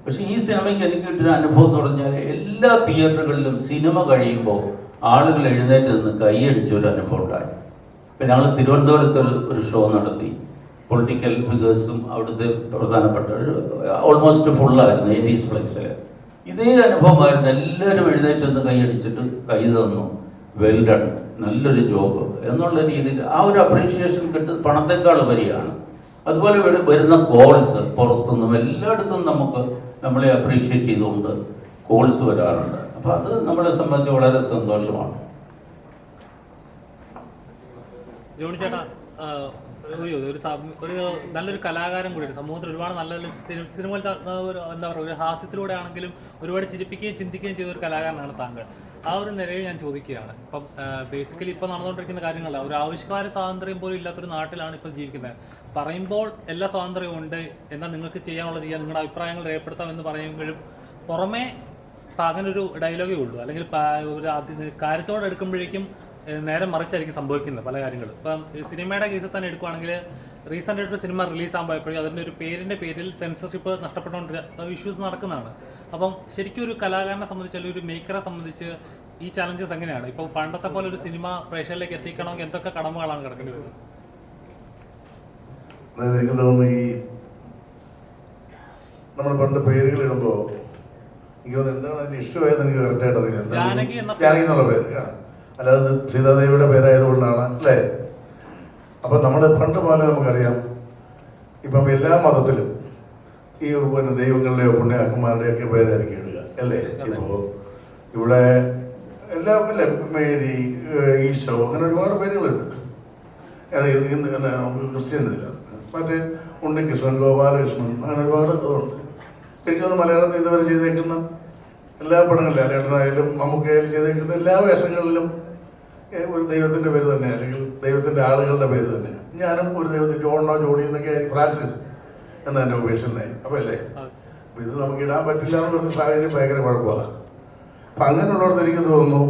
പക്ഷെ ഈ സിനിമയ്ക്ക് എനിക്ക് കിട്ടിയൊരു അനുഭവം എന്ന് പറഞ്ഞാൽ എല്ലാ തിയേറ്ററുകളിലും സിനിമ കഴിയുമ്പോൾ ആളുകൾ എഴുന്നേറ്റ് നിന്ന് കൈയടിച്ച ഒരു അനുഭവം ഉണ്ടായി. ഇപ്പം ഞങ്ങൾ തിരുവനന്തപുരത്ത് ഒരു ഷോ നടത്തി. പൊളിറ്റിക്കൽ ഫിഗേഴ്സും അവിടുത്തെ പ്രധാനപ്പെട്ട ഓൾമോസ്റ്റ് ഫുള്ളായിരുന്നു ഏരീസ് പ്ലേസിൽ. ഇതേ അനുഭവമായിരുന്നു. എല്ലാവരും എഴുന്നേറ്റ് നിന്ന് കൈയടിച്ചിട്ട് കൈ തന്നു, വെൽ ഡൺ, നല്ലൊരു ജോബ് എന്നുള്ള രീതിയിൽ ആ ഒരു അപ്രീഷിയേഷൻ കിട്ടുന്നത് പണത്തെക്കാൾ ഉപരിയാണ്. അതുപോലെ വരുന്ന കോൾസ് പുറത്തുനിന്നും എല്ലായിടത്തും നമ്മളെ അപ്രീഷിയേറ്റ് ചെയ്തുകൊണ്ട് കോൾസ് വരാറുണ്ട്. അപ്പോൾ അത് നമ്മളെ സംബന്ധിച്ച് വളരെ സന്തോഷമാണ്. ജോണി ചേട്ടാ, ഒരു നല്ലൊരു കലാകാരൻ കൂടിയാണ്. സമൂഹത്തിൽ ഒരുപാട് നല്ല സിനിമ എന്താ പറയുക, ഒരു ഹാസ്യത്തിലൂടെ ആണെങ്കിലും ഒരുപാട് ചിരിപ്പിക്കുകയും ചിന്തിക്കുകയും ചെയ്ത ഒരു കലാകാരനാണ് താങ്കൾ. ആ ഒരു നിലയിൽ ഞാൻ ചോദിക്കുകയാണ്, ഇപ്പം ബേസിക്കലി ഇപ്പം നടന്നുകൊണ്ടിരിക്കുന്ന കാര്യങ്ങളല്ല, ഒരു ആവിഷ്കാര സ്വാതന്ത്ര്യം പോലും ഇല്ലാത്തൊരു നാട്ടിലാണ് ഇപ്പോൾ ജീവിക്കുന്നത്. പറയുമ്പോൾ എല്ലാ സ്വാതന്ത്ര്യവും ഉണ്ട്, എന്നാൽ നിങ്ങൾക്ക് ചെയ്യാനുള്ളത് ചെയ്യാൻ, നിങ്ങളുടെ അഭിപ്രായങ്ങൾ രേഖപ്പെടുത്താം എന്ന് പറയുമ്പോഴും പുറമേ അങ്ങനെ ഒരു ഡയലോഗേ ഉള്ളൂ, അല്ലെങ്കിൽ ഒരു കാര്യത്തോടെ എടുക്കുമ്പോഴേക്കും നേരെ മറിച്ചായിരിക്കും സംഭവിക്കുന്നത് പല കാര്യങ്ങളും. ഇപ്പം സിനിമയുടെ കേസിൽ തന്നെ എടുക്കുകയാണെങ്കിൽ റീസെൻ്റ് ആയിട്ടൊരു സിനിമ റിലീസാകുമ്പോഴപ്പോഴും അതിൻ്റെ ഒരു പേരിൽ സെൻസർഷിപ്പ് നഷ്ടപ്പെട്ടുകൊണ്ടിരിക്കുന്ന ഇഷ്യൂസ് നടക്കുന്നതാണ്. അപ്പം ശരിക്കും ഒരു കലാകാരനെ സംബന്ധിച്ച് അല്ലെങ്കിൽ ഒരു മേക്കറെ സംബന്ധിച്ച് ഈ ചലഞ്ചസ് എങ്ങനെയാണ്? ഇപ്പോൾ പണ്ടത്തെ പോലെ ഒരു സിനിമ പ്രേക്ഷകരിലേക്ക് എത്തിക്കണമെങ്കിൽ എന്തൊക്കെ കടമകളാണ് കിടക്കേണ്ടി വരുന്നത്? അതായത് എനിക്ക് തോന്നുന്നു ഈ നമ്മൾ പണ്ട് പേരുകൾ ഇടുമ്പോൾ എനിക്ക് തോന്നുന്നു എന്താണ് അതിന്റെ ഇഷ്യൂ ആയത് എനിക്ക് കറക്റ്റായിട്ട് അറിയില്ല. ജാനകി എന്നുള്ള പേര്, അല്ലാതെ സീതാദേവിയുടെ പേരായതുകൊണ്ടാണ് അല്ലേ? അപ്പം നമ്മൾ പണ്ട് പോലെ നമുക്കറിയാം, ഇപ്പം എല്ലാ മതത്തിലും ഈ പിന്നെ ദൈവങ്ങളുടെയോ പുണ്യാക്കന്മാരുടെയൊക്കെ പേരായിരിക്കും ഇടുക അല്ലേ? ഇപ്പോൾ ഇവിടെ എല്ലാ അല്ലേ, മേരി, ഈശോ, അങ്ങനെ ഒരുപാട് പേരുകളുണ്ട്. ക്രിസ്ത്യനില്ല, മറ്റേ ഉണ്ണികൃഷ്ണൻ, ഗോപാലകൃഷ്ണൻ, അങ്ങനെ ഒരുപാട് ഇതുണ്ട്. എനിക്കൊന്ന് മലയാളത്തിൽ ഇതുവരെ ചെയ്തേക്കുന്ന എല്ലാ പടങ്ങളിലും ലാലേട്ടനായാലും മമ്മൂക്കയായാലും ചെയ്തേക്കുന്ന എല്ലാ വേഷങ്ങളിലും ഒരു ദൈവത്തിൻ്റെ പേര് തന്നെയാണ്, അല്ലെങ്കിൽ ദൈവത്തിൻ്റെ ആളുകളുടെ പേര് തന്നെയാണ്. ഞാനും ഒരു ദൈവത്തിൽ ജോണോ ജോഡി എന്നൊക്കെ ഫ്രാൻസിസ് എന്നെ ഉപേക്ഷനായി. അപ്പോൾ അല്ലേ, അപ്പോൾ ഇത് നമുക്ക് ഇടാൻ പറ്റില്ല എന്ന് പറഞ്ഞ സാഹചര്യം ഭയങ്കര കുഴപ്പമാണ്. അപ്പം അങ്ങനെയുള്ളവർക്ക് എനിക്ക് തോന്നുന്നു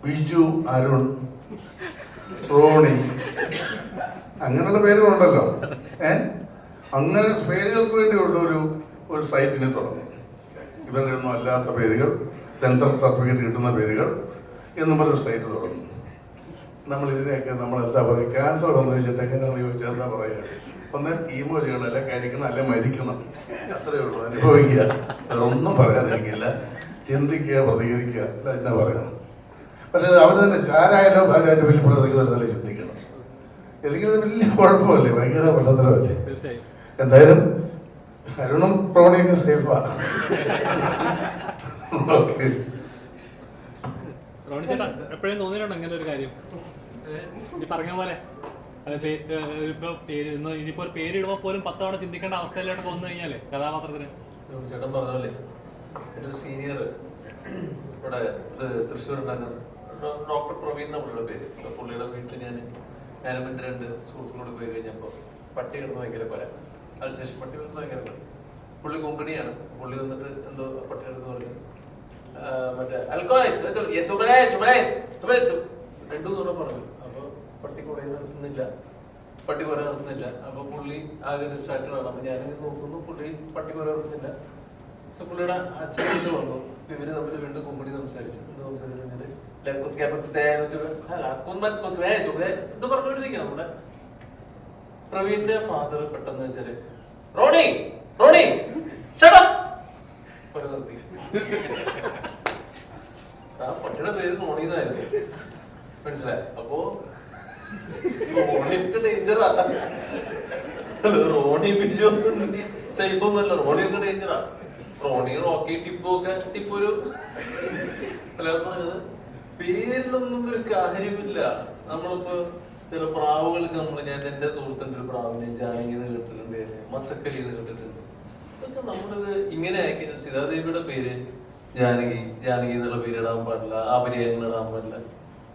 ബിജു, അരുൺ, റോണി, അങ്ങനെയുള്ള പേരുകളുണ്ടല്ലോ. അങ്ങനെ പേരുകൾക്ക് വേണ്ടിയുള്ള ഒരു സൈറ്റിനെ തുടങ്ങും. ഇവരുടെ ഒന്നും അല്ലാത്ത പേരുകൾ, സെൻസർ സർട്ടിഫിക്കറ്റ് കിട്ടുന്ന പേരുകൾ എന്നും പറഞ്ഞൊരു സൈറ്റ് തുടങ്ങും. നമ്മളിതിനെയൊക്കെ നമ്മളെന്താ പറയുക, ക്യാൻസർ വന്നു കഴിഞ്ഞിട്ട് എങ്ങനെയാണെന്ന് ചോദിച്ചാൽ എന്താ പറയുക, ഒന്ന് കീമോ ചെയ്യണം, അല്ലെ കരിക്കണം, അല്ലെ മരിക്കണം, അത്രയേ ഉള്ളൂ. അനുഭവിക്കുക, അതൊന്നും പറയാതിരിക്കില്ല, ചിന്തിക്കുക, പ്രതികരിക്കുക, അല്ല എന്നാ പറയണം. പക്ഷെ അവർ തന്നെ ആരായാലും അതിൻ്റെ വലിയ പ്രതികരിക്കുന്നതല്ലേ ചിന്തിക്കണം. എനിക്ക് വലിയ കുഴപ്പമല്ലേ, ഭയങ്കര വെള്ളത്തരമല്ലേ. എന്തായാലും അരുണും റോണിയൊക്കെ സേഫാ. ഓക്കെ. റോണി ചേട്ടാ, എപ്പോഴും തോന്നിയിട്ടുണ്ടോ ഇങ്ങനെ ഒരു കാര്യം? ഈ പറഞ്ഞ പോലെ ഇനിയിപ്പോ ഒരു പേരിടുമ്പോ പോലും 10 തവണ ചിന്തിക്കേണ്ട അവസ്ഥയിലോട്ട് വന്നു കഴിഞ്ഞാലേ കഥാപാത്രത്തിന്? ചേട്ടൻ പറഞ്ഞല്ലേ, ഒരു സീനിയർ ഇവിടെ തൃശ്ശൂർ ഉണ്ടാക്കുന്ന ഡോക്ടർ പ്രവീൺ നമ്മളുടെ പേര്. പുള്ളിയുടെ വീട്ടിൽ ഞാനും എൻ്റെ 2 സുഹൃത്തുക്കളോട് പോയി കഴിഞ്ഞപ്പോൾ പട്ടി കിടന്ന് ഭയങ്കര പല അതിനുശേഷം പട്ടി കിടന്ന് ഭയങ്കര പല. പുള്ളി കൊങ്കണിയാണ്. പുള്ളി വന്നിട്ട് എന്തോ പട്ടി കിടന്ന് പറഞ്ഞു, മറ്റേ രണ്ടു തവണ പറഞ്ഞു. അപ്പൊ പട്ടി കുറെ നിർത്തുന്നില്ല. അപ്പൊ പുള്ളി ആകെ ഡിസ്ട്രാക്റ്റഡ് ആണ്. അപ്പൊ ഞാനിങ്ങനെ നോക്കുന്നു, പുള്ളി പട്ടി കുറെ നിർത്തുന്നില്ല. സോ പുള്ളിയുടെ അച്ഛൻ വീണ്ടും വന്നു. ഇവര് തമ്മിൽ വീണ്ടും കൊമ്പടി സംസാരിച്ചു. ഇത് പറഞ്ഞുകൊണ്ടിരിക്കുക. നമ്മുടെ പ്രവീണിന്റെ ഫാദർ പെട്ടെന്ന് വെച്ചാല് റോണി നിർത്തി. ആ പട്ടിയുടെ പേര് റോണി എന്നായിരുന്നു, മനസ്സിലായി? അപ്പോ റോണിയൊക്കെ ഡേഞ്ചറാ. റോണി ബിജു സേഫ് ഒന്നുമല്ല, റോണിയൊക്കെ ഡേഞ്ചറാ. റോണി, റോക്കി, ടിപ്പ് ഒരു പറഞ്ഞത് പേരിലൊന്നും ഒരു കാര്യമില്ല. നമ്മളിപ്പോ ചില പ്രാവുകൾക്ക് ഞാൻ എന്റെ സുഹൃത്തിന്റെ ഒരു പ്രാവിനെ ജാനകി എന്ന് കേട്ടിട്ടുണ്ട്, മസക്കലി എന്ന് കേട്ടിട്ടുണ്ട്. ഇതൊക്കെ നമ്മളിത് ഇങ്ങനെ ആക്കി. സീതാദേവിയുടെ പേര് ജാനകി എന്നുള്ള പേര് ഇടാൻ പാടില്ല, അപര്യായങ്ങൾ ഇടാൻ പാടില്ല.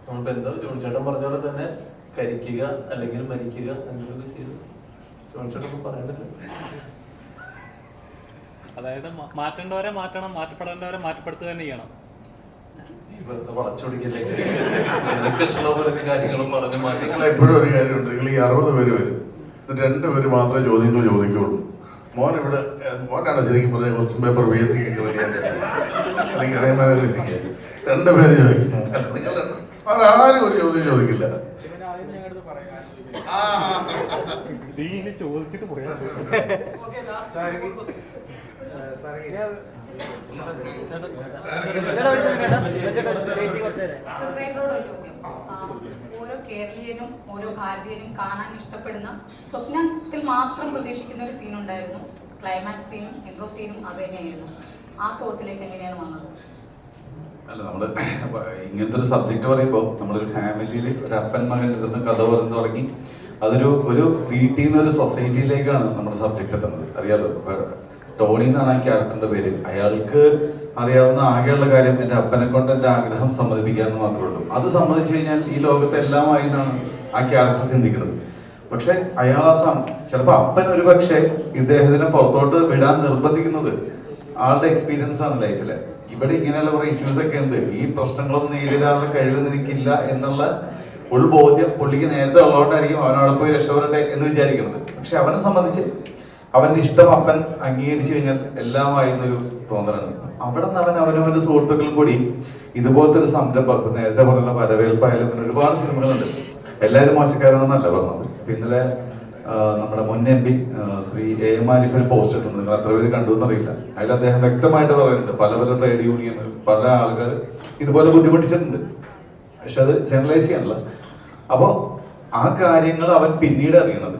നമ്മളിപ്പോ എന്താ ജോണിച്ചേട്ടൻ പറഞ്ഞ പോലെ തന്നെ കരിക്കുക അല്ലെങ്കിൽ മരിക്കുക അങ്ങനെയൊക്കെ ചെയ്തു. ജോണിച്ചേട്ടൻ പറയണ്ടല്ലോ. അതായത് മാറ്റേണ്ടവരെ മാറ്റണം, മാറ്റപ്പെടേണ്ടവരെ മാറ്റപ്പെടുത്തുക തന്നെ ചെയ്യണം. വെറുതെ വളച്ചൊടിക്കല്ലേ. നിനക്ക് ഇഷ്ടമുള്ള പോലെ നീ കാര്യങ്ങളും പറഞ്ഞു മാറ്റി. നിങ്ങൾ എപ്പോഴും ഒരു കാര്യമുണ്ട്, നിങ്ങൾ ഈ 60 പേര് വരും, എന്നിട്ട് 2 പേര് മാത്രമേ ചോദ്യങ്ങൾ ചോദിക്കുള്ളൂ. മോനാണ് ശരിക്കും പറഞ്ഞാൽ ക്വസ്റ്റ്യൻ പേപ്പർ ബേസിക് ഒക്കെ വലിയ അല്ലെങ്കിൽ അതേമാതിരി ഇരിക്കുക. 2 പേര് ചോദിക്കും, നിങ്ങൾ അവരാരും ഒരു ചോദ്യം ചോദിക്കില്ല. ചോദിച്ചിട്ട് പോയാ ഓരോ കേരളീയനും ഓരോ ഭാരതീയനും കാണാൻ ഇഷ്ടപ്പെടുന്ന, സ്വപ്നത്തിൽ മാത്രം പ്രതീക്ഷിക്കുന്ന ഒരു സീൻ ഉണ്ടായിരുന്നു. ക്ലൈമാക്സ് സീനും ഇൻട്രോ സീനും അത് തന്നെയായിരുന്നു. ആ തോട്ടിലേക്ക് എങ്ങനെയാണ് വന്നത്? അല്ല, നമ്മള് ഇങ്ങനത്തെ ഒരു സബ്ജക്ട് പറയുമ്പോൾ നമ്മളൊരു ഫാമിലിയിൽ ഒരു അപ്പൻ മകൻ ഇരുന്ന് കഥ പറഞ്ഞു തുടങ്ങി ഒരു വീട്ടിൽ നിന്ന് ഒരു സൊസൈറ്റിയിലേക്കാണ് നമ്മുടെ സബ്ജക്ട് എത്തുന്നത്. അറിയാലോ, ടോണി എന്നാണ് ആ ക്യാരക്ടറിന്റെ പേര്. അയാൾക്ക് അറിയാവുന്ന ആകെയുള്ള കാര്യം എൻ്റെ അപ്പനെ കൊണ്ട് എൻ്റെ ആഗ്രഹം സമ്മതിപ്പിക്കാന്ന് മാത്രമേ ഉള്ളൂ. അത് സമ്മതിച്ചു കഴിഞ്ഞാൽ ഈ ലോകത്ത് എല്ലാമായി എന്നാണ് ആ ക്യാരക്ടർ ചിന്തിക്കുന്നത്. പക്ഷെ അയാൾ ചിലപ്പോൾ അപ്പൻ ഒരു പക്ഷേ ഇദ്ദേഹത്തിനെ പുറത്തോട്ട് വിടാൻ നിർബന്ധിക്കുന്നത് ആളുടെ എക്സ്പീരിയൻസ് ആണ് ലൈഫില്. ഇവിടെ ഇങ്ങനെയുള്ള കുറെ ഇഷ്യൂസ് ഒക്കെ ഉണ്ട്, ഈ പ്രശ്നങ്ങളൊന്നും നേരിടാനുള്ള കഴിവ് നിനക്കില്ല എന്നുള്ള ഉൾബോധ്യം പുള്ളിക്ക് നേരത്തെ ഉള്ളതുകൊണ്ടായിരിക്കും അവനവിടെ പോയി രക്ഷപ്പെടട്ടെ എന്ന് വിചാരിക്കുന്നത്. പക്ഷെ അവനെ സംബന്ധിച്ച് അവന്റെ ഇഷ്ടം അപ്പൻ അംഗീകരിച്ചു കഴിഞ്ഞാൽ എല്ലാമായി എന്നൊരു തോന്നലാണ്. അവിടെ നിന്ന് അവനവന്റെ സുഹൃത്തുക്കളും കൂടി ഇതുപോലത്തെ ഒരു സംരംഭം, നേരത്തെ പറഞ്ഞ വരവേൽപ്പായാലും ഒരുപാട് സിനിമകളുണ്ട്. എല്ലാവരും മോശക്കാരാണെന്നല്ല പറഞ്ഞത്. ഇന്നലെ നമ്മുടെ മുൻ MP ശ്രീ AM ആരിഫ് ഒരു പോസ്റ്റ് ഇട്ടുണ്ട്, നിങ്ങൾ എത്ര പേര് കണ്ടു എന്നറിയില്ല. അതിൽ അദ്ദേഹം വ്യക്തമായിട്ട് പറയുന്നുണ്ട് പല ട്രേഡ് യൂണിയൻ പല ആളുകൾ ഇതുപോലെ ബുദ്ധിമുട്ടിച്ചിട്ടുണ്ട്. പക്ഷെ അത് ജനറലൈസ് ചെയ്യാനല്ല. അപ്പോൾ ആ കാര്യങ്ങൾ അവൻ പിന്നീട് അറിയണത്.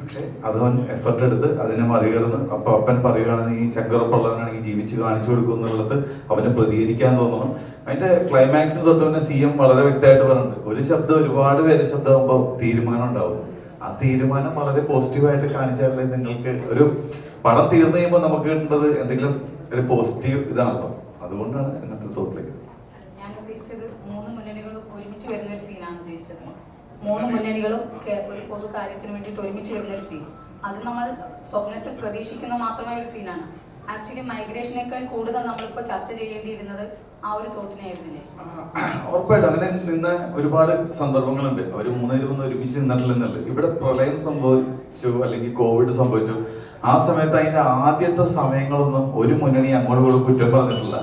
പക്ഷെ അത് അവൻ എഫർട്ട് എടുത്ത് അതിനെ മറികടന്ന് അപ്പൊ അപ്പൻ പറയുകയാണെങ്കിൽ ഈ ചങ്കറപ്പുള്ളവനാണെങ്കിൽ ജീവിച്ച് കാണിച്ചു കൊടുക്കും എന്നുള്ളത് അവന് പ്രതികരിക്കാൻ തോന്നണം. അതിന്റെ ക്ലൈമാക്സിന് തൊട്ട് തന്നെ CM വളരെ വ്യക്തമായിട്ട് പറഞ്ഞിട്ടുണ്ട്, ഒരു ശബ്ദം ഒരുപാട് പേര് ശബ്ദമാകുമ്പോൾ തീരുമാനം ഉണ്ടാവും. ആ തീരുമാനം വളരെ പോസിറ്റീവായിട്ട് കാണിച്ചാലേ നിങ്ങൾക്ക് ഒരു പടം തീർന്നു കഴിയുമ്പോൾ നമുക്ക് കിട്ടുന്നത് എന്തെങ്കിലും ഒരു പോസിറ്റീവ് ഇതാണല്ലോ. അതുകൊണ്ടാണ് ഇങ്ങനത്തെ തോട്ടിലേക്ക്. ഞാൻ ഉദ്ദേശിച്ചത് 3 മുന്നണികളും ഒരുമിച്ച് വരുന്ന ഒരു സീനാണ് ഉദ്ദേശിച്ചത്. 3 മുന്നണികളും ഒരു പൊതു കാര്യത്തിന് വേണ്ടിയിട്ട് ഒരുമിച്ച് വരുന്ന ഒരു സീൻ. അത് നമ്മൾ സ്വപ്നത്തിൽ പ്രതീക്ഷിക്കുന്ന മാത്രമായ ഒരു സീനാണ്. ആക്ച്വലി മൈഗ്രേഷനേക്കാൾ കൂടുതൽ നമ്മളിപ്പോൾ ചർച്ച ചെയ്യേണ്ടിയിരുന്നത് ആ ഒരു തോട്ടിനായിരുന്നില്ലേ? ഉറപ്പായിട്ടും അങ്ങനെ നിന്ന ഒരുപാട് സന്ദർഭങ്ങളുണ്ട്. അവർ 3 പേരും ഒരുമിച്ച് നിന്നിട്ടില്ലെന്നുള്ളത്. ഇവിടെ പ്രളയം സംഭവിച്ചു അല്ലെങ്കിൽ കോവിഡ് സംഭവിച്ചു, ആ സമയത്ത് അതിന്റെ ആദ്യത്തെ സമയങ്ങളൊന്നും ഒരു മുന്നണി അങ്ങോട്ടും കുറ്റം പറഞ്ഞിട്ടില്ല.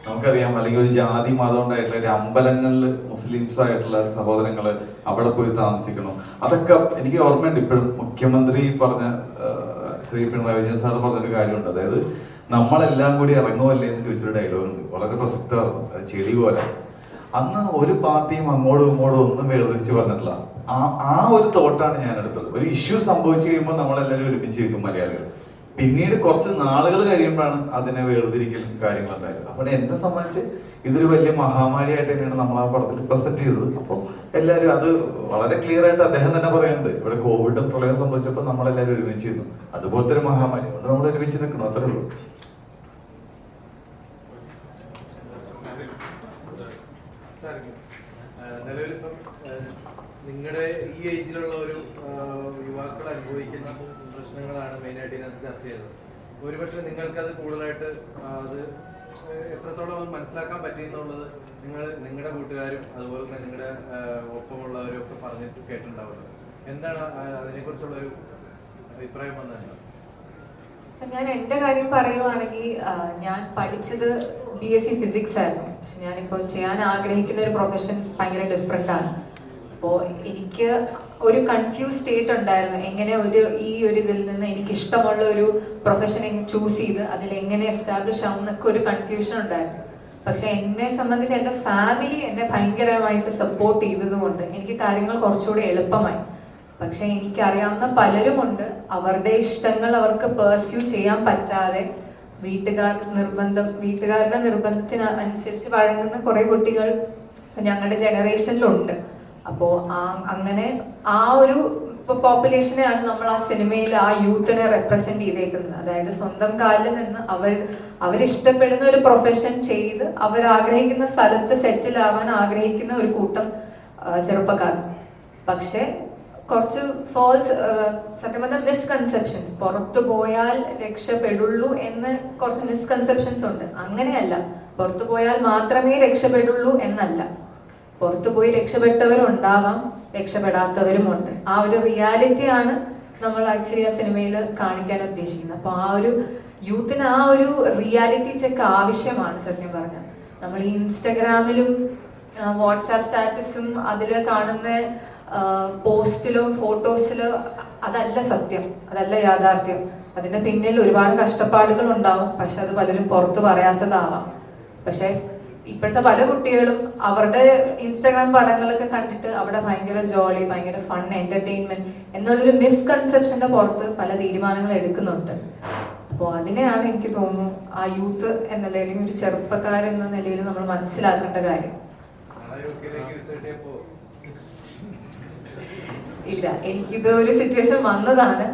നമുക്കറിയാം, അല്ലെങ്കിൽ ഒരു ജാതി മതം ഉണ്ടായിട്ടുള്ള ഒരു അമ്പലങ്ങളിൽ മുസ്ലിംസ് ആയിട്ടുള്ള സഹോദരങ്ങള് അവിടെ പോയി താമസിക്കണം. അതൊക്കെ എനിക്ക് ഓർമ്മയുണ്ട്. ഇപ്പോഴും മുഖ്യമന്ത്രി പറഞ്ഞ ശ്രീ പിണറായി വിജയൻ സാർ പറഞ്ഞൊരു കാര്യമുണ്ട്. അതായത് നമ്മളെല്ലാം കൂടി ഇറങ്ങുമല്ലേ എന്ന് ചോദിച്ചൊരു ഡയലോഗ് ഉണ്ട്, വളരെ പ്രസക്തമായിരുന്നു. അത് ചെളി പോലെ അന്ന് ഒരു പാർട്ടിയും അങ്ങോട്ടും ഇങ്ങോട്ടും ഒന്നും വേർതിരിച്ച് പറഞ്ഞിട്ടില്ല. ആ ഒരു തോട്ടാണ് ഞാൻ എടുത്തത്. ഒരു ഇഷ്യൂ സംഭവിച്ചു കഴിയുമ്പോൾ നമ്മളെല്ലാവരും ഒരുമിച്ച് നിൽക്കും മലയാളികൾ. പിന്നീട് കുറച്ച് നാളുകൾ കഴിയുമ്പോഴാണ് അതിനെ വേർതിരിക്കലും കാര്യങ്ങളുണ്ടായത്. അപ്പോൾ എന്നെ സംബന്ധിച്ച് ഇതൊരു വലിയ മഹാമാരിയായിട്ട് തന്നെയാണ് നമ്മൾ ആ പടത്തിൽ പ്രസന്റ് ചെയ്തത്. അപ്പോൾ എല്ലാവരും അത് വളരെ ക്ലിയർ ആയിട്ട് അദ്ദേഹം തന്നെ പറയുന്നുണ്ട്, ഇവിടെ കോവിഡും പ്രളയം സംഭവിച്ചപ്പോൾ നമ്മളെല്ലാവരും ഒരുമിച്ച് ചെയ്യുന്നു. അതുപോലത്തെ ഒരു മഹാമാരി കൊണ്ട് നമ്മൾ ഒരുമിച്ച് നിൽക്കണം, അത്രേ ഉള്ളൂ. നിലവിലിപ്പം നിങ്ങളുടെ ഈ ഏജിലുള്ള ഒരു യുവാക്കൾ അനുഭവിക്കുന്ന പ്രശ്നങ്ങളാണ് മെയിനായിട്ട് ഇതിനകത്ത് ചർച്ച ചെയ്തത്. ഒരുപക്ഷെ നിങ്ങൾക്കത് കൂടുതലായിട്ട് അത് എത്രത്തോളം അത് മനസ്സിലാക്കാൻ പറ്റിയെന്നുള്ളത് നിങ്ങളുടെ കൂട്ടുകാരും അതുപോലെ തന്നെ നിങ്ങളുടെ ഒപ്പമുള്ളവരും ഒക്കെ പറഞ്ഞിട്ട് കേട്ടിട്ടുണ്ടാവുന്നത്. എന്താണ് അതിനെക്കുറിച്ചുള്ള ഒരു അഭിപ്രായം വന്നത്? ഞാൻ എൻ്റെ കാര്യം പറയുവാണെങ്കിൽ ഞാൻ പഠിച്ചത് BSc ഫിസിക്സ് ആയിരുന്നു. പക്ഷെ ഞാനിപ്പോൾ ചെയ്യാൻ ആഗ്രഹിക്കുന്ന ഒരു പ്രൊഫഷൻ ഭയങ്കര ഡിഫറെൻ്റ് ആണ്. അപ്പോൾ എനിക്ക് ഒരു കൺഫ്യൂസ് സ്റ്റേറ്റ് ഉണ്ടായിരുന്നു, എങ്ങനെ ഈ ഒരു ഇതിൽ നിന്ന് എനിക്ക് ഇഷ്ടമുള്ള ഒരു പ്രൊഫഷൻ ചൂസ് ചെയ്ത് അതിലെങ്ങനെ എസ്റ്റാബ്ലിഷ് ആവും എന്നൊക്കെ ഒരു കൺഫ്യൂഷൻ ഉണ്ടായിരുന്നു. പക്ഷെ എന്നെ സംബന്ധിച്ച് എൻ്റെ ഫാമിലി എന്നെ ഭയങ്കരമായിട്ട് സപ്പോർട്ട് ചെയ്തതുകൊണ്ട് എനിക്ക് കാര്യങ്ങൾ കുറച്ചുകൂടി എളുപ്പമായി. പക്ഷെ എനിക്കറിയാവുന്ന പലരുമുണ്ട്, അവരുടെ ഇഷ്ടങ്ങൾ അവർക്ക് പെർസ്യൂ ചെയ്യാൻ പറ്റാതെ വീട്ടുകാരുടെ നിർബന്ധത്തിന് അനുസരിച്ച് വഴങ്ങുന്ന കുറെ കുട്ടികൾ ഞങ്ങളുടെ ജനറേഷനിലുണ്ട്. അപ്പോൾ അങ്ങനെ ആ ഒരു പോപ്പുലേഷനെയാണ് നമ്മൾ ആ സിനിമയിൽ ആ യൂത്തിനെ റെപ്രസെന്റ് ചെയ്തേക്കുന്നത്. അതായത് സ്വന്തം കാലിൽ നിന്ന് അവരിഷ്ടപ്പെടുന്ന ഒരു പ്രൊഫഷൻ ചെയ്ത് അവരാഗ്രഹിക്കുന്ന സ്ഥലത്ത് സെറ്റിൽ ആവാൻ ആഗ്രഹിക്കുന്ന ഒരു കൂട്ടം ചെറുപ്പക്കാർ. പക്ഷെ കുറച്ച് സത്യം പറഞ്ഞാൽ മിസ്കൺസെപ്ഷൻസ്, പുറത്തു പോയാൽ രക്ഷപ്പെടുള്ളൂ എന്ന് കുറച്ച് മിസ്കൺസെപ്ഷൻസ് ഉണ്ട്. അങ്ങനെയല്ല, പുറത്തു പോയാൽ മാത്രമേ രക്ഷപ്പെടുള്ളൂ എന്നല്ല, പുറത്തു പോയി രക്ഷപ്പെട്ടവരുണ്ടാവാം, രക്ഷപ്പെടാത്തവരുമുണ്ട്. ആ ഒരു റിയാലിറ്റിയാണ് നമ്മൾ ആക്ച്വലി ആ സിനിമയിൽ കാണിക്കാൻ ഉദ്ദേശിക്കുന്നത്. അപ്പോൾ ആ ഒരു യൂത്തിന് ആ ഒരു റിയാലിറ്റി ചെക്ക് ആവശ്യമാണ്. സത്യം പറഞ്ഞാൽ നമ്മൾ ഈ ഇൻസ്റ്റഗ്രാമിലും വാട്സാപ്പ് സ്റ്റാറ്റസും അതിൽ കാണുന്ന പോസ്റ്റിലും ഫോട്ടോസിലും അതല്ല സത്യം, അതല്ല യാഥാർത്ഥ്യം. അതിന്റെ പിന്നിൽ ഒരുപാട് കഷ്ടപ്പാടുകൾ ഉണ്ടാവും, പക്ഷെ അത് പലരും പുറത്തു പറയാത്തതാവാം. പക്ഷെ ഇപ്പോഴത്തെ പല കുട്ടികളും അവരുടെ ഇൻസ്റ്റാഗ്രാം പടങ്ങളൊക്കെ കണ്ടിട്ട് അവിടെ ഭയങ്കര ജോളി, ഭയങ്കര ഫൺ, എന്റർടൈൻമെന്റ് എന്നുള്ളൊരു മിസ്കൺസെപ്ഷന്റെ പുറത്ത് പല തീരുമാനങ്ങൾ എടുക്കുന്നുണ്ട്. അപ്പോൾ അതിനെയാണ് എനിക്ക് തോന്നുന്നു ആ യൂത്ത് എന്ന നിലയിൽ, ഒരു ചെറുപ്പക്കാരെന്ന നിലയിൽ നമ്മൾ മനസ്സിലാക്കേണ്ട കാര്യം. ഇല്ല, എനിക്കിത് ഒരു സിറ്റുവേഷൻ വന്നതാണ്.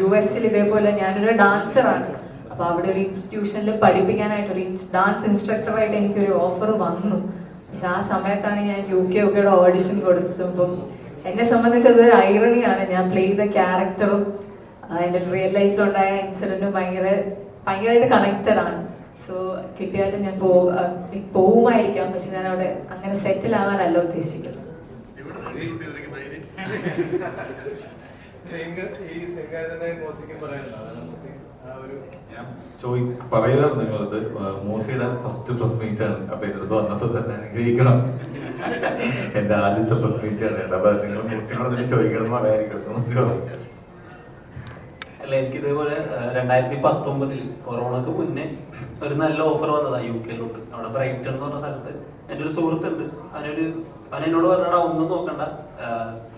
US ഇതേപോലെ ഞാനൊരു ഡാൻസറാണ്. അപ്പൊ അവിടെ ഒരു ഇൻസ്റ്റിറ്റ്യൂഷനിൽ പഠിപ്പിക്കാനായിട്ട് ഒരു ഡാൻസ് ഇൻസ്ട്രക്ടറായിട്ട് എനിക്കൊരു ഓഫർ വന്നു. പക്ഷെ ആ സമയത്താണ് ഞാൻ UK ഓഡിഷൻ കൊടുത്തത്. അപ്പം എന്നെ സംബന്ധിച്ചത് ഒരു ഐറണിയാണ്. ഞാൻ പ്ലേ ചെയ്ത ക്യാരക്ടറും എൻ്റെ റിയൽ ലൈഫിലുണ്ടായ ഇൻസിഡന്റും ഭയങ്കരമായിട്ട് കണക്റ്റഡ് ആണ്. സോ കിട്ടിയാലും ഞാൻ പോവുമായിരിക്കാം, പക്ഷെ ഞാൻ അവിടെ അങ്ങനെ സെറ്റിൽ ആവാനല്ല ഉദ്ദേശിക്കുന്നത്. ഞാൻ പറയുകയാണ് നിങ്ങളത് മൂസിയുടെ ഫസ്റ്റ് പ്രസ് മീറ്റ് ആണ്. അപ്പൊ എൻ്റെ അടുത്ത് വന്നപ്പോൾ തന്നെ അനുഗ്രഹിക്കണം, എന്റെ ആദ്യത്തെ പ്രസ് മീറ്റ് ആണ്. അപ്പൊ നിങ്ങൾ മൂസിനോട് ചോദിക്കണം പറയാതിരിക്കണം. അല്ല, എനിക്ക് ഇതേപോലെ 2019 കൊറോണക്ക് മുന്നേ ഒരു നല്ല ഓഫർ വന്നതാ UK-ലോട്ട്. അവിടെ ബ്രൈറ്റൺ എന്ന് പറഞ്ഞ സ്ഥലത്ത് എൻ്റെ ഒരു സുഹൃത്തുണ്ട്. അവൻ എന്നോട് പറഞ്ഞാ ഒന്നും നോക്കണ്ട,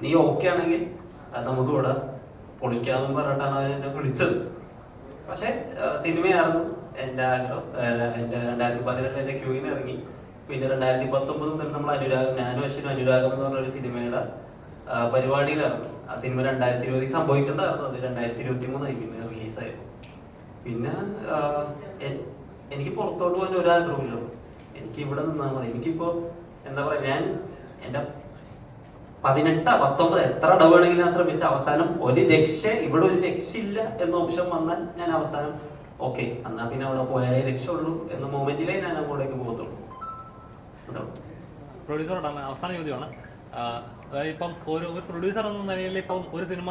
നീ ഓക്കെ ആണെങ്കിൽ നമുക്ക് ഇവിടെ പൊളിക്കാന്നും പറഞ്ഞിട്ടാണ് അവൻ എന്നെ വിളിച്ചത്. പക്ഷെ സിനിമയായിരുന്നു എൻ്റെ ആഗ്രഹം. എൻ്റെ 2017 എൻ്റെ ക്യൂവിന് ഇറങ്ങി. പിന്നെ 2019 മുതൽ നമ്മൾ അനുരാഗം, ഞാനും അശ്വിനും അനുരാഗം എന്ന് പറഞ്ഞൊരു സിനിമയുടെ പരിപാടിയിലാണ്. ആ സിനിമ 2020 സംഭവിക്കേണ്ടതായിരുന്നു, അത് 2023 പിന്നെ റിലീസായിരുന്നു. പിന്നെ എനിക്ക് പുറത്തോട്ട് പോകാൻ ഒരാഗ്രഹമില്ല, എനിക്ക് ഇവിടെ നിന്നാൽ മതി. എനിക്കിപ്പോ എന്താ പറയാ, ഞാൻ എൻ്റെ 18, 19 എത്ര ഇടവേണമെങ്കിലും ഞാൻ ശ്രമിച്ച അവസാനം ഒരു ഇവിടെ ഒരു രക്ഷയില്ല എന്ന ഓപ്ഷൻ വന്നാൽ ഞാൻ അവസാനം ഓക്കെ എന്നാ പിന്നെ അവിടെ പോയാലേ രക്ഷയുള്ളൂ എന്ന മൊമെന്റിലേ ഞാൻ അങ്ങോട്ടേക്ക് പോകത്തുള്ളൂ. പ്രൊഡ്യൂസറോടാണ് അവസാന ചോദ്യമാണ്. അതായത് ഇപ്പം ഒരു പ്രൊഡ്യൂസർ എന്ന നിലയിൽ ഇപ്പം ഒരു സിനിമ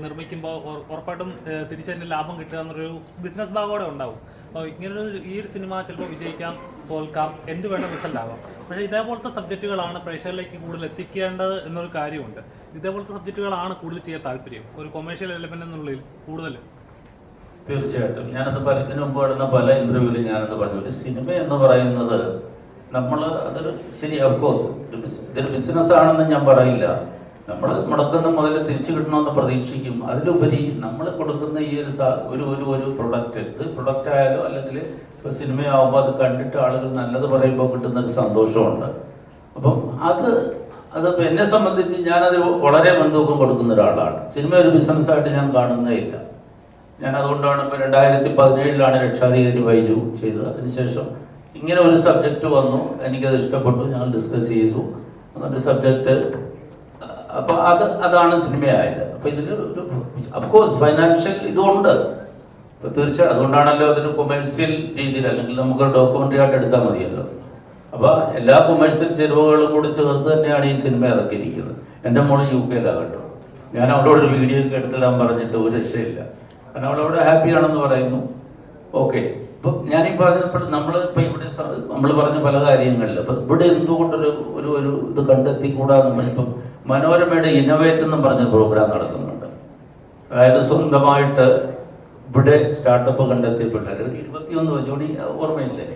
നിർമ്മിക്കുമ്പോൾ ഉറപ്പായിട്ടും തിരിച്ചതിൻ്റെ ലാഭം കിട്ടുക എന്നൊരു ബിസിനസ് ഭാഗത്തോടെ ഉണ്ടാവും. അപ്പോൾ ഇങ്ങനൊരു ഈ ഒരു സിനിമ ചിലപ്പോൾ വിജയിക്കാം, തോൽക്കാം, എന്ത് വേണം റിസൾട്ട് ആവാം. പക്ഷേ ഇതേപോലത്തെ സബ്ജക്റ്റുകളാണ് പ്രേക്ഷകരിലേക്ക് കൂടുതൽ എത്തിക്കേണ്ടത് എന്നൊരു കാര്യമുണ്ട്. ഇതേപോലത്തെ സബ്ജക്റ്റുകളാണ് കൂടുതൽ ചെയ്യാൻ താല്പര്യം, ഒരു കൊമേഴ്ഷ്യൽ എലമെന്റ് എന്നുള്ളിൽ കൂടുതൽ. തീർച്ചയായിട്ടും ഞാനത് ഇതിനു മുമ്പ് നടന്ന പല ഇന്റർവ്യൂവിലും ഞാനത് പറഞ്ഞു. ഒരു സിനിമ എന്ന് പറയുന്നത് അതൊരു ശരി, ഓഫ്കോഴ്സ് ഇതൊരു ബിസിനസ് ആണെന്ന് ഞാൻ പറയില്ല. നമ്മൾ മുടക്കുന്ന മുതൽ തിരിച്ചു കിട്ടണമെന്ന് പ്രതീക്ഷിക്കും. അതിലുപരി നമ്മൾ കൊടുക്കുന്ന ഈ ഒരു പ്രൊഡക്റ്റ്, ഇത് പ്രൊഡക്റ്റ് ആയാലും അല്ലെങ്കിൽ ഇപ്പോൾ സിനിമയാകുമ്പോൾ അത് കണ്ടിട്ട് ആളുകൾ നല്ലത് പറയുമ്പോൾ കിട്ടുന്നൊരു സന്തോഷമുണ്ട്. അപ്പം അതിപ്പോൾ എന്നെ സംബന്ധിച്ച് ഞാനത് വളരെ മുൻതൂക്കം കൊടുക്കുന്ന ഒരാളാണ്. സിനിമ ഒരു ബിസിനസ്സായിട്ട് ഞാൻ കാണുന്നേ ഇല്ല. ഞാൻ അതുകൊണ്ടാണ് ഇപ്പോൾ 2017 രക്ഷാധികാരി ബൈജു ചെയ്തത്. അതിനുശേഷം ഇങ്ങനെ ഒരു സബ്ജക്റ്റ് വന്നു, എനിക്കത് ഇഷ്ടപ്പെട്ടു, ഞങ്ങൾ ഡിസ്കസ് ചെയ്തു. അതൊരു സബ്ജക്റ്റ്, അപ്പോൾ അതാണ് സിനിമയായത്. അപ്പോൾ ഇതിലൊരു അഫ്കോഴ്സ് ഫൈനാൻഷ്യൽ ഇതുണ്ട്. ഇപ്പോൾ തീർച്ചയായും അതുകൊണ്ടാണല്ലോ അതൊരു കൊമേഴ്സ്യൽ രീതിയിൽ, അല്ലെങ്കിൽ നമുക്ക് ഡോക്യുമെൻ്ററി ആയിട്ട് എടുത്താൽ മതിയല്ലോ. അപ്പോൾ എല്ലാ കൊമേഴ്സ്യൽ ചെലവുകളും കൂടി ചേർത്ത് തന്നെയാണ് ഈ സിനിമ ഇറക്കിയിരിക്കുന്നത്. എൻ്റെ മോള് UK-ലാകട്ടോ, ഞാൻ അവളോട് ഒരു വീഡിയോ ഒക്കെ എടുത്തിടാൻ പറഞ്ഞിട്ട് ഒരു രക്ഷയില്ല. കാരണം അവളവിടെ ഹാപ്പിയാണെന്ന് പറയുന്നു. ഓക്കെ, ഇപ്പം ഞാനീ പറഞ്ഞപ്പോൾ നമ്മളിപ്പോൾ ഇവിടെ നമ്മൾ പറഞ്ഞ പല കാര്യങ്ങളിൽ അപ്പം ഇവിടെ എന്തുകൊണ്ടൊരു ഇത് കണ്ടെത്തിക്കൂടാതെ നമ്മളിപ്പം മനോരമയുടെ ഇന്നോവേറ്റ് എന്നും പറഞ്ഞ പ്രോഗ്രാം നടക്കുന്നുണ്ട്. അതായത് സ്വന്തമായിട്ട് ഇവിടെ സ്റ്റാർട്ടപ്പ് കണ്ടെത്തിയ പിള്ളേർ 21 ജോണി ഓർമ്മയില്ലേ,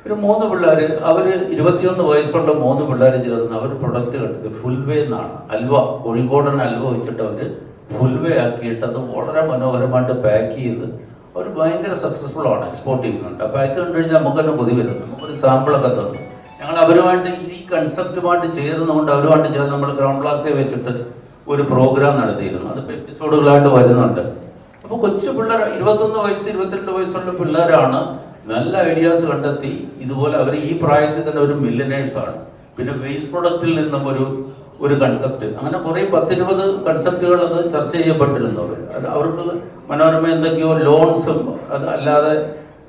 ഒരു 3 പിള്ളേർ, അവർ 21 വയസ്സുള്ള 3 പിള്ളേർ ചേർന്ന് അവർ പ്രൊഡക്റ്റ് കണ്ടെത്തി. ഫുൾവേ എന്നാണ്, അൽവ, കോഴിക്കോടൻ അൽവ വെച്ചിട്ട് അവർ ഫുൾവേ ആക്കിയിട്ട് അത് വളരെ മനോഹരമായിട്ട് പാക്ക് ചെയ്ത് അവർ ഭയങ്കര സക്സസ്ഫുൾ ആണ്, എക്സ്പോർട്ട് ചെയ്യുന്നുണ്ട്. അപ്പോൾ അത് കണ്ടു കഴിഞ്ഞാൽ നമുക്ക് തന്നെ കൊതി വരുന്നു. നമുക്കൊരു സാമ്പിളൊക്കെ തന്നു. ഞങ്ങൾ അവരുമായിട്ട് ഈ കൺസെപ്റ്റുമായിട്ട് ചേർന്നുകൊണ്ട് അവരുമായിട്ട് ചേർന്ന് നമ്മൾ ഗ്രൗണ്ട് ക്ലാസ്സിൽ വെച്ചിട്ട് ഒരു പ്രോഗ്രാം നടത്തിയിരുന്നു. അതിപ്പോൾ എപ്പിസോഡുകളായിട്ട് വരുന്നുണ്ട്. അപ്പോൾ കൊച്ചു പിള്ളേർ 21 വയസ്സ് 22 വയസ്സുള്ള പിള്ളേരാണ് നല്ല ഐഡിയാസ് കണ്ടെത്തി. ഇതുപോലെ അവർ ഈ പ്രായത്തിൽ തന്നെ ഒരു മില്യനേഴ്സാണ്. പിന്നെ വേസ്റ്റ് പ്രൊഡക്റ്റിൽ നിന്നും ഒരു കൺസെപ്റ്റ്, അങ്ങനെ കുറേ 10-20 കൺസെപ്റ്റുകൾ അത് ചർച്ച ചെയ്യപ്പെട്ടിരുന്നു. അത് അവർക്ക് മനോരമ എന്തൊക്കെയോ ലോൺസും അത് അല്ലാതെ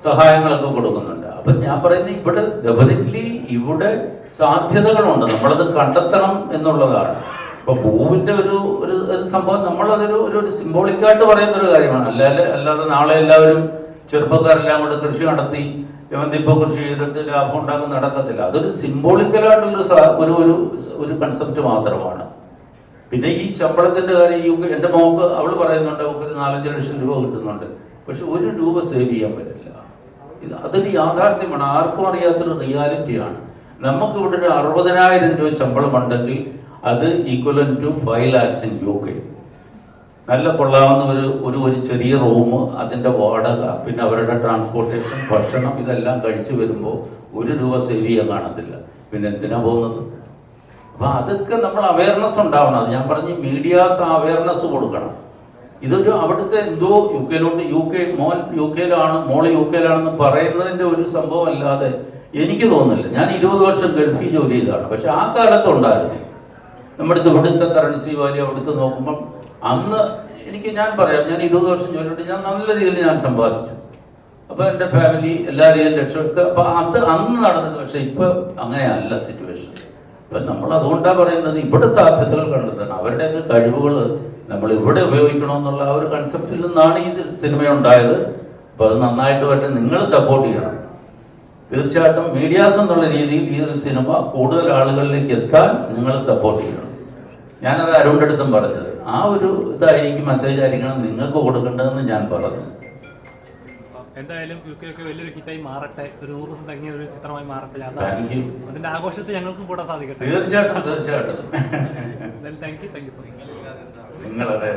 സഹായങ്ങളൊക്കെ കൊടുക്കുന്നുണ്ട്. അപ്പം ഞാൻ പറയുന്നത് ഇവിടെ ഡെഫിനറ്റ്ലി ഇവിടെ സാധ്യതകളുണ്ട്, നമ്മളത് കണ്ടെത്തണം എന്നുള്ളതാണ്. ഇപ്പൊ പൂവിന്റെ ഒരു ഒരു ഒരു സംഭവം നമ്മളതൊരു ഒരു സിംബോളിക്കായിട്ട് പറയുന്ന ഒരു കാര്യമാണ്. അല്ലാതെ നാളെ എല്ലാവരും ചെറുപ്പക്കാരെല്ലാം കൂടെ കൃഷി നടത്തി ജമന്തിപ്പൂ കൃഷി ചെയ്തിട്ട് ലാഭം ഉണ്ടാക്കുന്ന നടക്കത്തില്ല. അതൊരു സിംബോളിക്കലായിട്ടുള്ള ഒരു കൺസെപ്റ്റ് മാത്രമാണ്. പിന്നെ ഈ ശമ്പളത്തിന്റെ കാര്യം എൻ്റെ മോക്ക് അവൾ പറയുന്നുണ്ട് അവൾക്ക് 4-5 ലക്ഷം രൂപ കിട്ടുന്നുണ്ട്, പക്ഷെ 1 രൂപ സേവ് ചെയ്യാൻ പറ്റില്ല. അതൊരു യാഥാർത്ഥ്യമാണ്, ആർക്കും അറിയാത്തൊരു റിയാലിറ്റിയാണ്. നമുക്കിവിടെ ഒരു 60,000 രൂപ ശമ്പളം ഉണ്ടെങ്കിൽ അത് ഈക്വലൻ ടു 5 lakhs in UK. നല്ല കൊള്ളാവുന്ന ഒരു ചെറിയ റൂം, അതിൻ്റെ വാടക, പിന്നെ അവരുടെ ട്രാൻസ്പോർട്ടേഷൻ, ഭക്ഷണം, ഇതെല്ലാം കഴിച്ചു വരുമ്പോൾ 1 രൂപ സേവ് ചെയ്യാൻ കാണത്തില്ല. പിന്നെ എന്തിനാ പോകുന്നത്? അപ്പം അതൊക്കെ നമ്മൾ അവയർനെസ് ഉണ്ടാവണം. അത് ഞാൻ പറഞ്ഞ് മീഡിയാസ് അവയർനെസ് കൊടുക്കണം. ഇതൊരു അവിടുത്തെ എന്തോ മോൻ യു കെയിലാണ്, മോള് യു കെയിലാണെന്ന് പറയുന്നതിൻ്റെ ഒരു സംഭവം അല്ലാതെ എനിക്ക് തോന്നുന്നില്ല. ഞാൻ 20 വർഷം ഗൾഫിൽ ജോലി ചെയ്തതാണ്, പക്ഷെ ആ കാലത്ത് ഉണ്ടായിരുന്നു. നമ്മുടെ ഇവിടുത്തെ കറൻസി വാല്യൂ അവിടുത്തെ നോക്കുമ്പം അന്ന് ഞാൻ പറയാം, ഞാൻ 20 വർഷം ജോലി ചെയ്തിട്ട് ഞാൻ നല്ല രീതിയിൽ ഞാൻ സമ്പാദിച്ചു. അപ്പോൾ എൻ്റെ ഫാമിലി എല്ലാ രീതിയിലും രക്ഷപ്പെട്ടു. അപ്പോൾ അത് അന്ന് നടന്നത്. പക്ഷെ ഇപ്പോൾ അങ്ങനെയല്ല സിറ്റുവേഷൻ. ഇപ്പം നമ്മൾ അതുകൊണ്ടാണ് പറയുന്നത് ഇവിടെ സാധ്യതകൾ കണ്ടെത്തണം, അവരുടെയൊക്കെ കഴിവുകൾ നമ്മൾ ഇവിടെ ഉപയോഗിക്കണമെന്നുള്ള ആ ഒരു കൺസെപ്റ്റിൽ നിന്നാണ് ഈ സിനിമ ഉണ്ടായത്. അപ്പോൾ അത് നന്നായിട്ട് വരട്ടെ, നിങ്ങൾ സപ്പോർട്ട് ചെയ്യണം. തീർച്ചയായിട്ടും മീഡിയാസ് എന്നുള്ള രീതിയിൽ ഈ ഒരു സിനിമ കൂടുതൽ ആളുകളിലേക്ക് എത്താൻ നിങ്ങൾ സപ്പോർട്ട് ചെയ്യണം. ഞാനത് അരുണിൻ്റെ അടുത്തും പറഞ്ഞത് ആ ഒരു ഇതായിരിക്കും, മെസ്സേജ് ആയിരിക്കണം നിങ്ങൾക്ക് കൊടുക്കേണ്ടതെന്ന് ഞാൻ പറഞ്ഞു. എന്തായാലും UK ഒക്കെ വലിയൊരു ഹിറ്റായി മാറട്ടെ, ഒരു 100% തങ്ങിയ ഒരു ചിത്രമായി മാറട്ടെ. അതിന്റെ ആഘോഷത്തിൽ ഞങ്ങൾക്കും കൂടാൻ സാധിക്കട്ടെ. തീർച്ചയായിട്ടും തീർച്ചയായിട്ടും. Thank you so much. നിങ്ങളതെ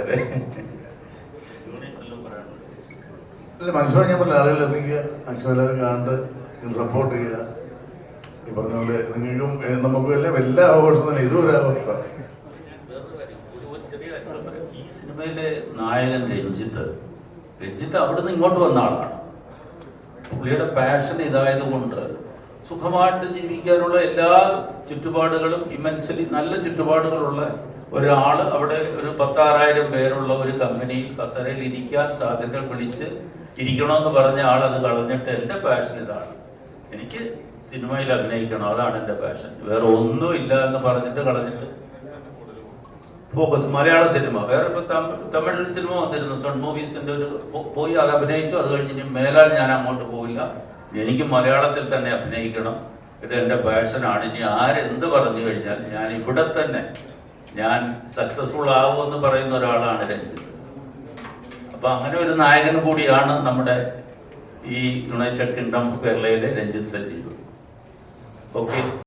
മാക്സിമം ഞാൻ പറഞ്ഞ ആളുകളിൽ എത്തിക്കുക, മാക്സിമം എല്ലാവരും കാണണ്ട്, നിങ്ങൾ സപ്പോർട്ട് ചെയ്യുക. ഈ പറഞ്ഞ പോലെ നിങ്ങൾക്കും നമുക്കും എല്ലാം എല്ലാ ആഘോഷവും തന്നെ ഇതും ഒരു ആഘോഷമാണ്. ഈ സിനിമയിലെ നായകൻ രഞ്ജിത്ത് അവിടുന്ന് ഇങ്ങോട്ട് വന്ന ആളാണ്. പുള്ളിയുടെ പാഷൻ ഇതായതുകൊണ്ട് സുഖമായിട്ട് ജീവിക്കാനുള്ള എല്ലാ ചുറ്റുപാടുകളും, ഇമ്മൻസ്ലി നല്ല ചുറ്റുപാടുകളുള്ള ഒരാൾ അവിടെ ഒരു 16,000 പേരുള്ള ഒരു കമ്പനിയിൽ കസേരയിൽ ഇരിക്കാൻ സാധ്യത വിളിച്ച് ഇരിക്കണമെന്ന് പറഞ്ഞ ആൾ അത് കളഞ്ഞിട്ട് എൻ്റെ പാഷൻ ഇതാണ്, എനിക്ക് സിനിമയിൽ അഭിനയിക്കണം, അതാണ് എൻ്റെ പാഷൻ, വേറെ ഒന്നും ഇല്ല എന്ന് പറഞ്ഞിട്ട് കളഞ്ഞിട്ട് ഫോക്കസ് മലയാള സിനിമ. വേറെ ഇപ്പോൾ തമിഴ് സിനിമ വന്നിരുന്നു, സൺ മൂവീസിൻ്റെ ഒരു പോയി അത് അഭിനയിച്ചു. അത് കഴിഞ്ഞ് മേലാൽ ഞാൻ അങ്ങോട്ട് പോയില്ല, എനിക്ക് മലയാളത്തിൽ തന്നെ അഭിനയിക്കണം, ഇത് എൻ്റെ പാഷനാണ്. ഇനി ആരെന്ത് പറഞ്ഞു കഴിഞ്ഞാൽ ഞാൻ ഇവിടെ തന്നെ ഞാൻ സക്സസ്ഫുൾ ആകുമെന്ന് പറയുന്ന ഒരാളാണ് രഞ്ജിത്ത്. അപ്പം അങ്ങനെ ഒരു നായകൻ കൂടിയാണ് നമ്മുടെ ഈ യുണൈറ്റഡ് കിങ്ഡം ഓഫ് കേരളയിലെ രഞ്ജിത്ത് സജീവ്. ഓക്കെ.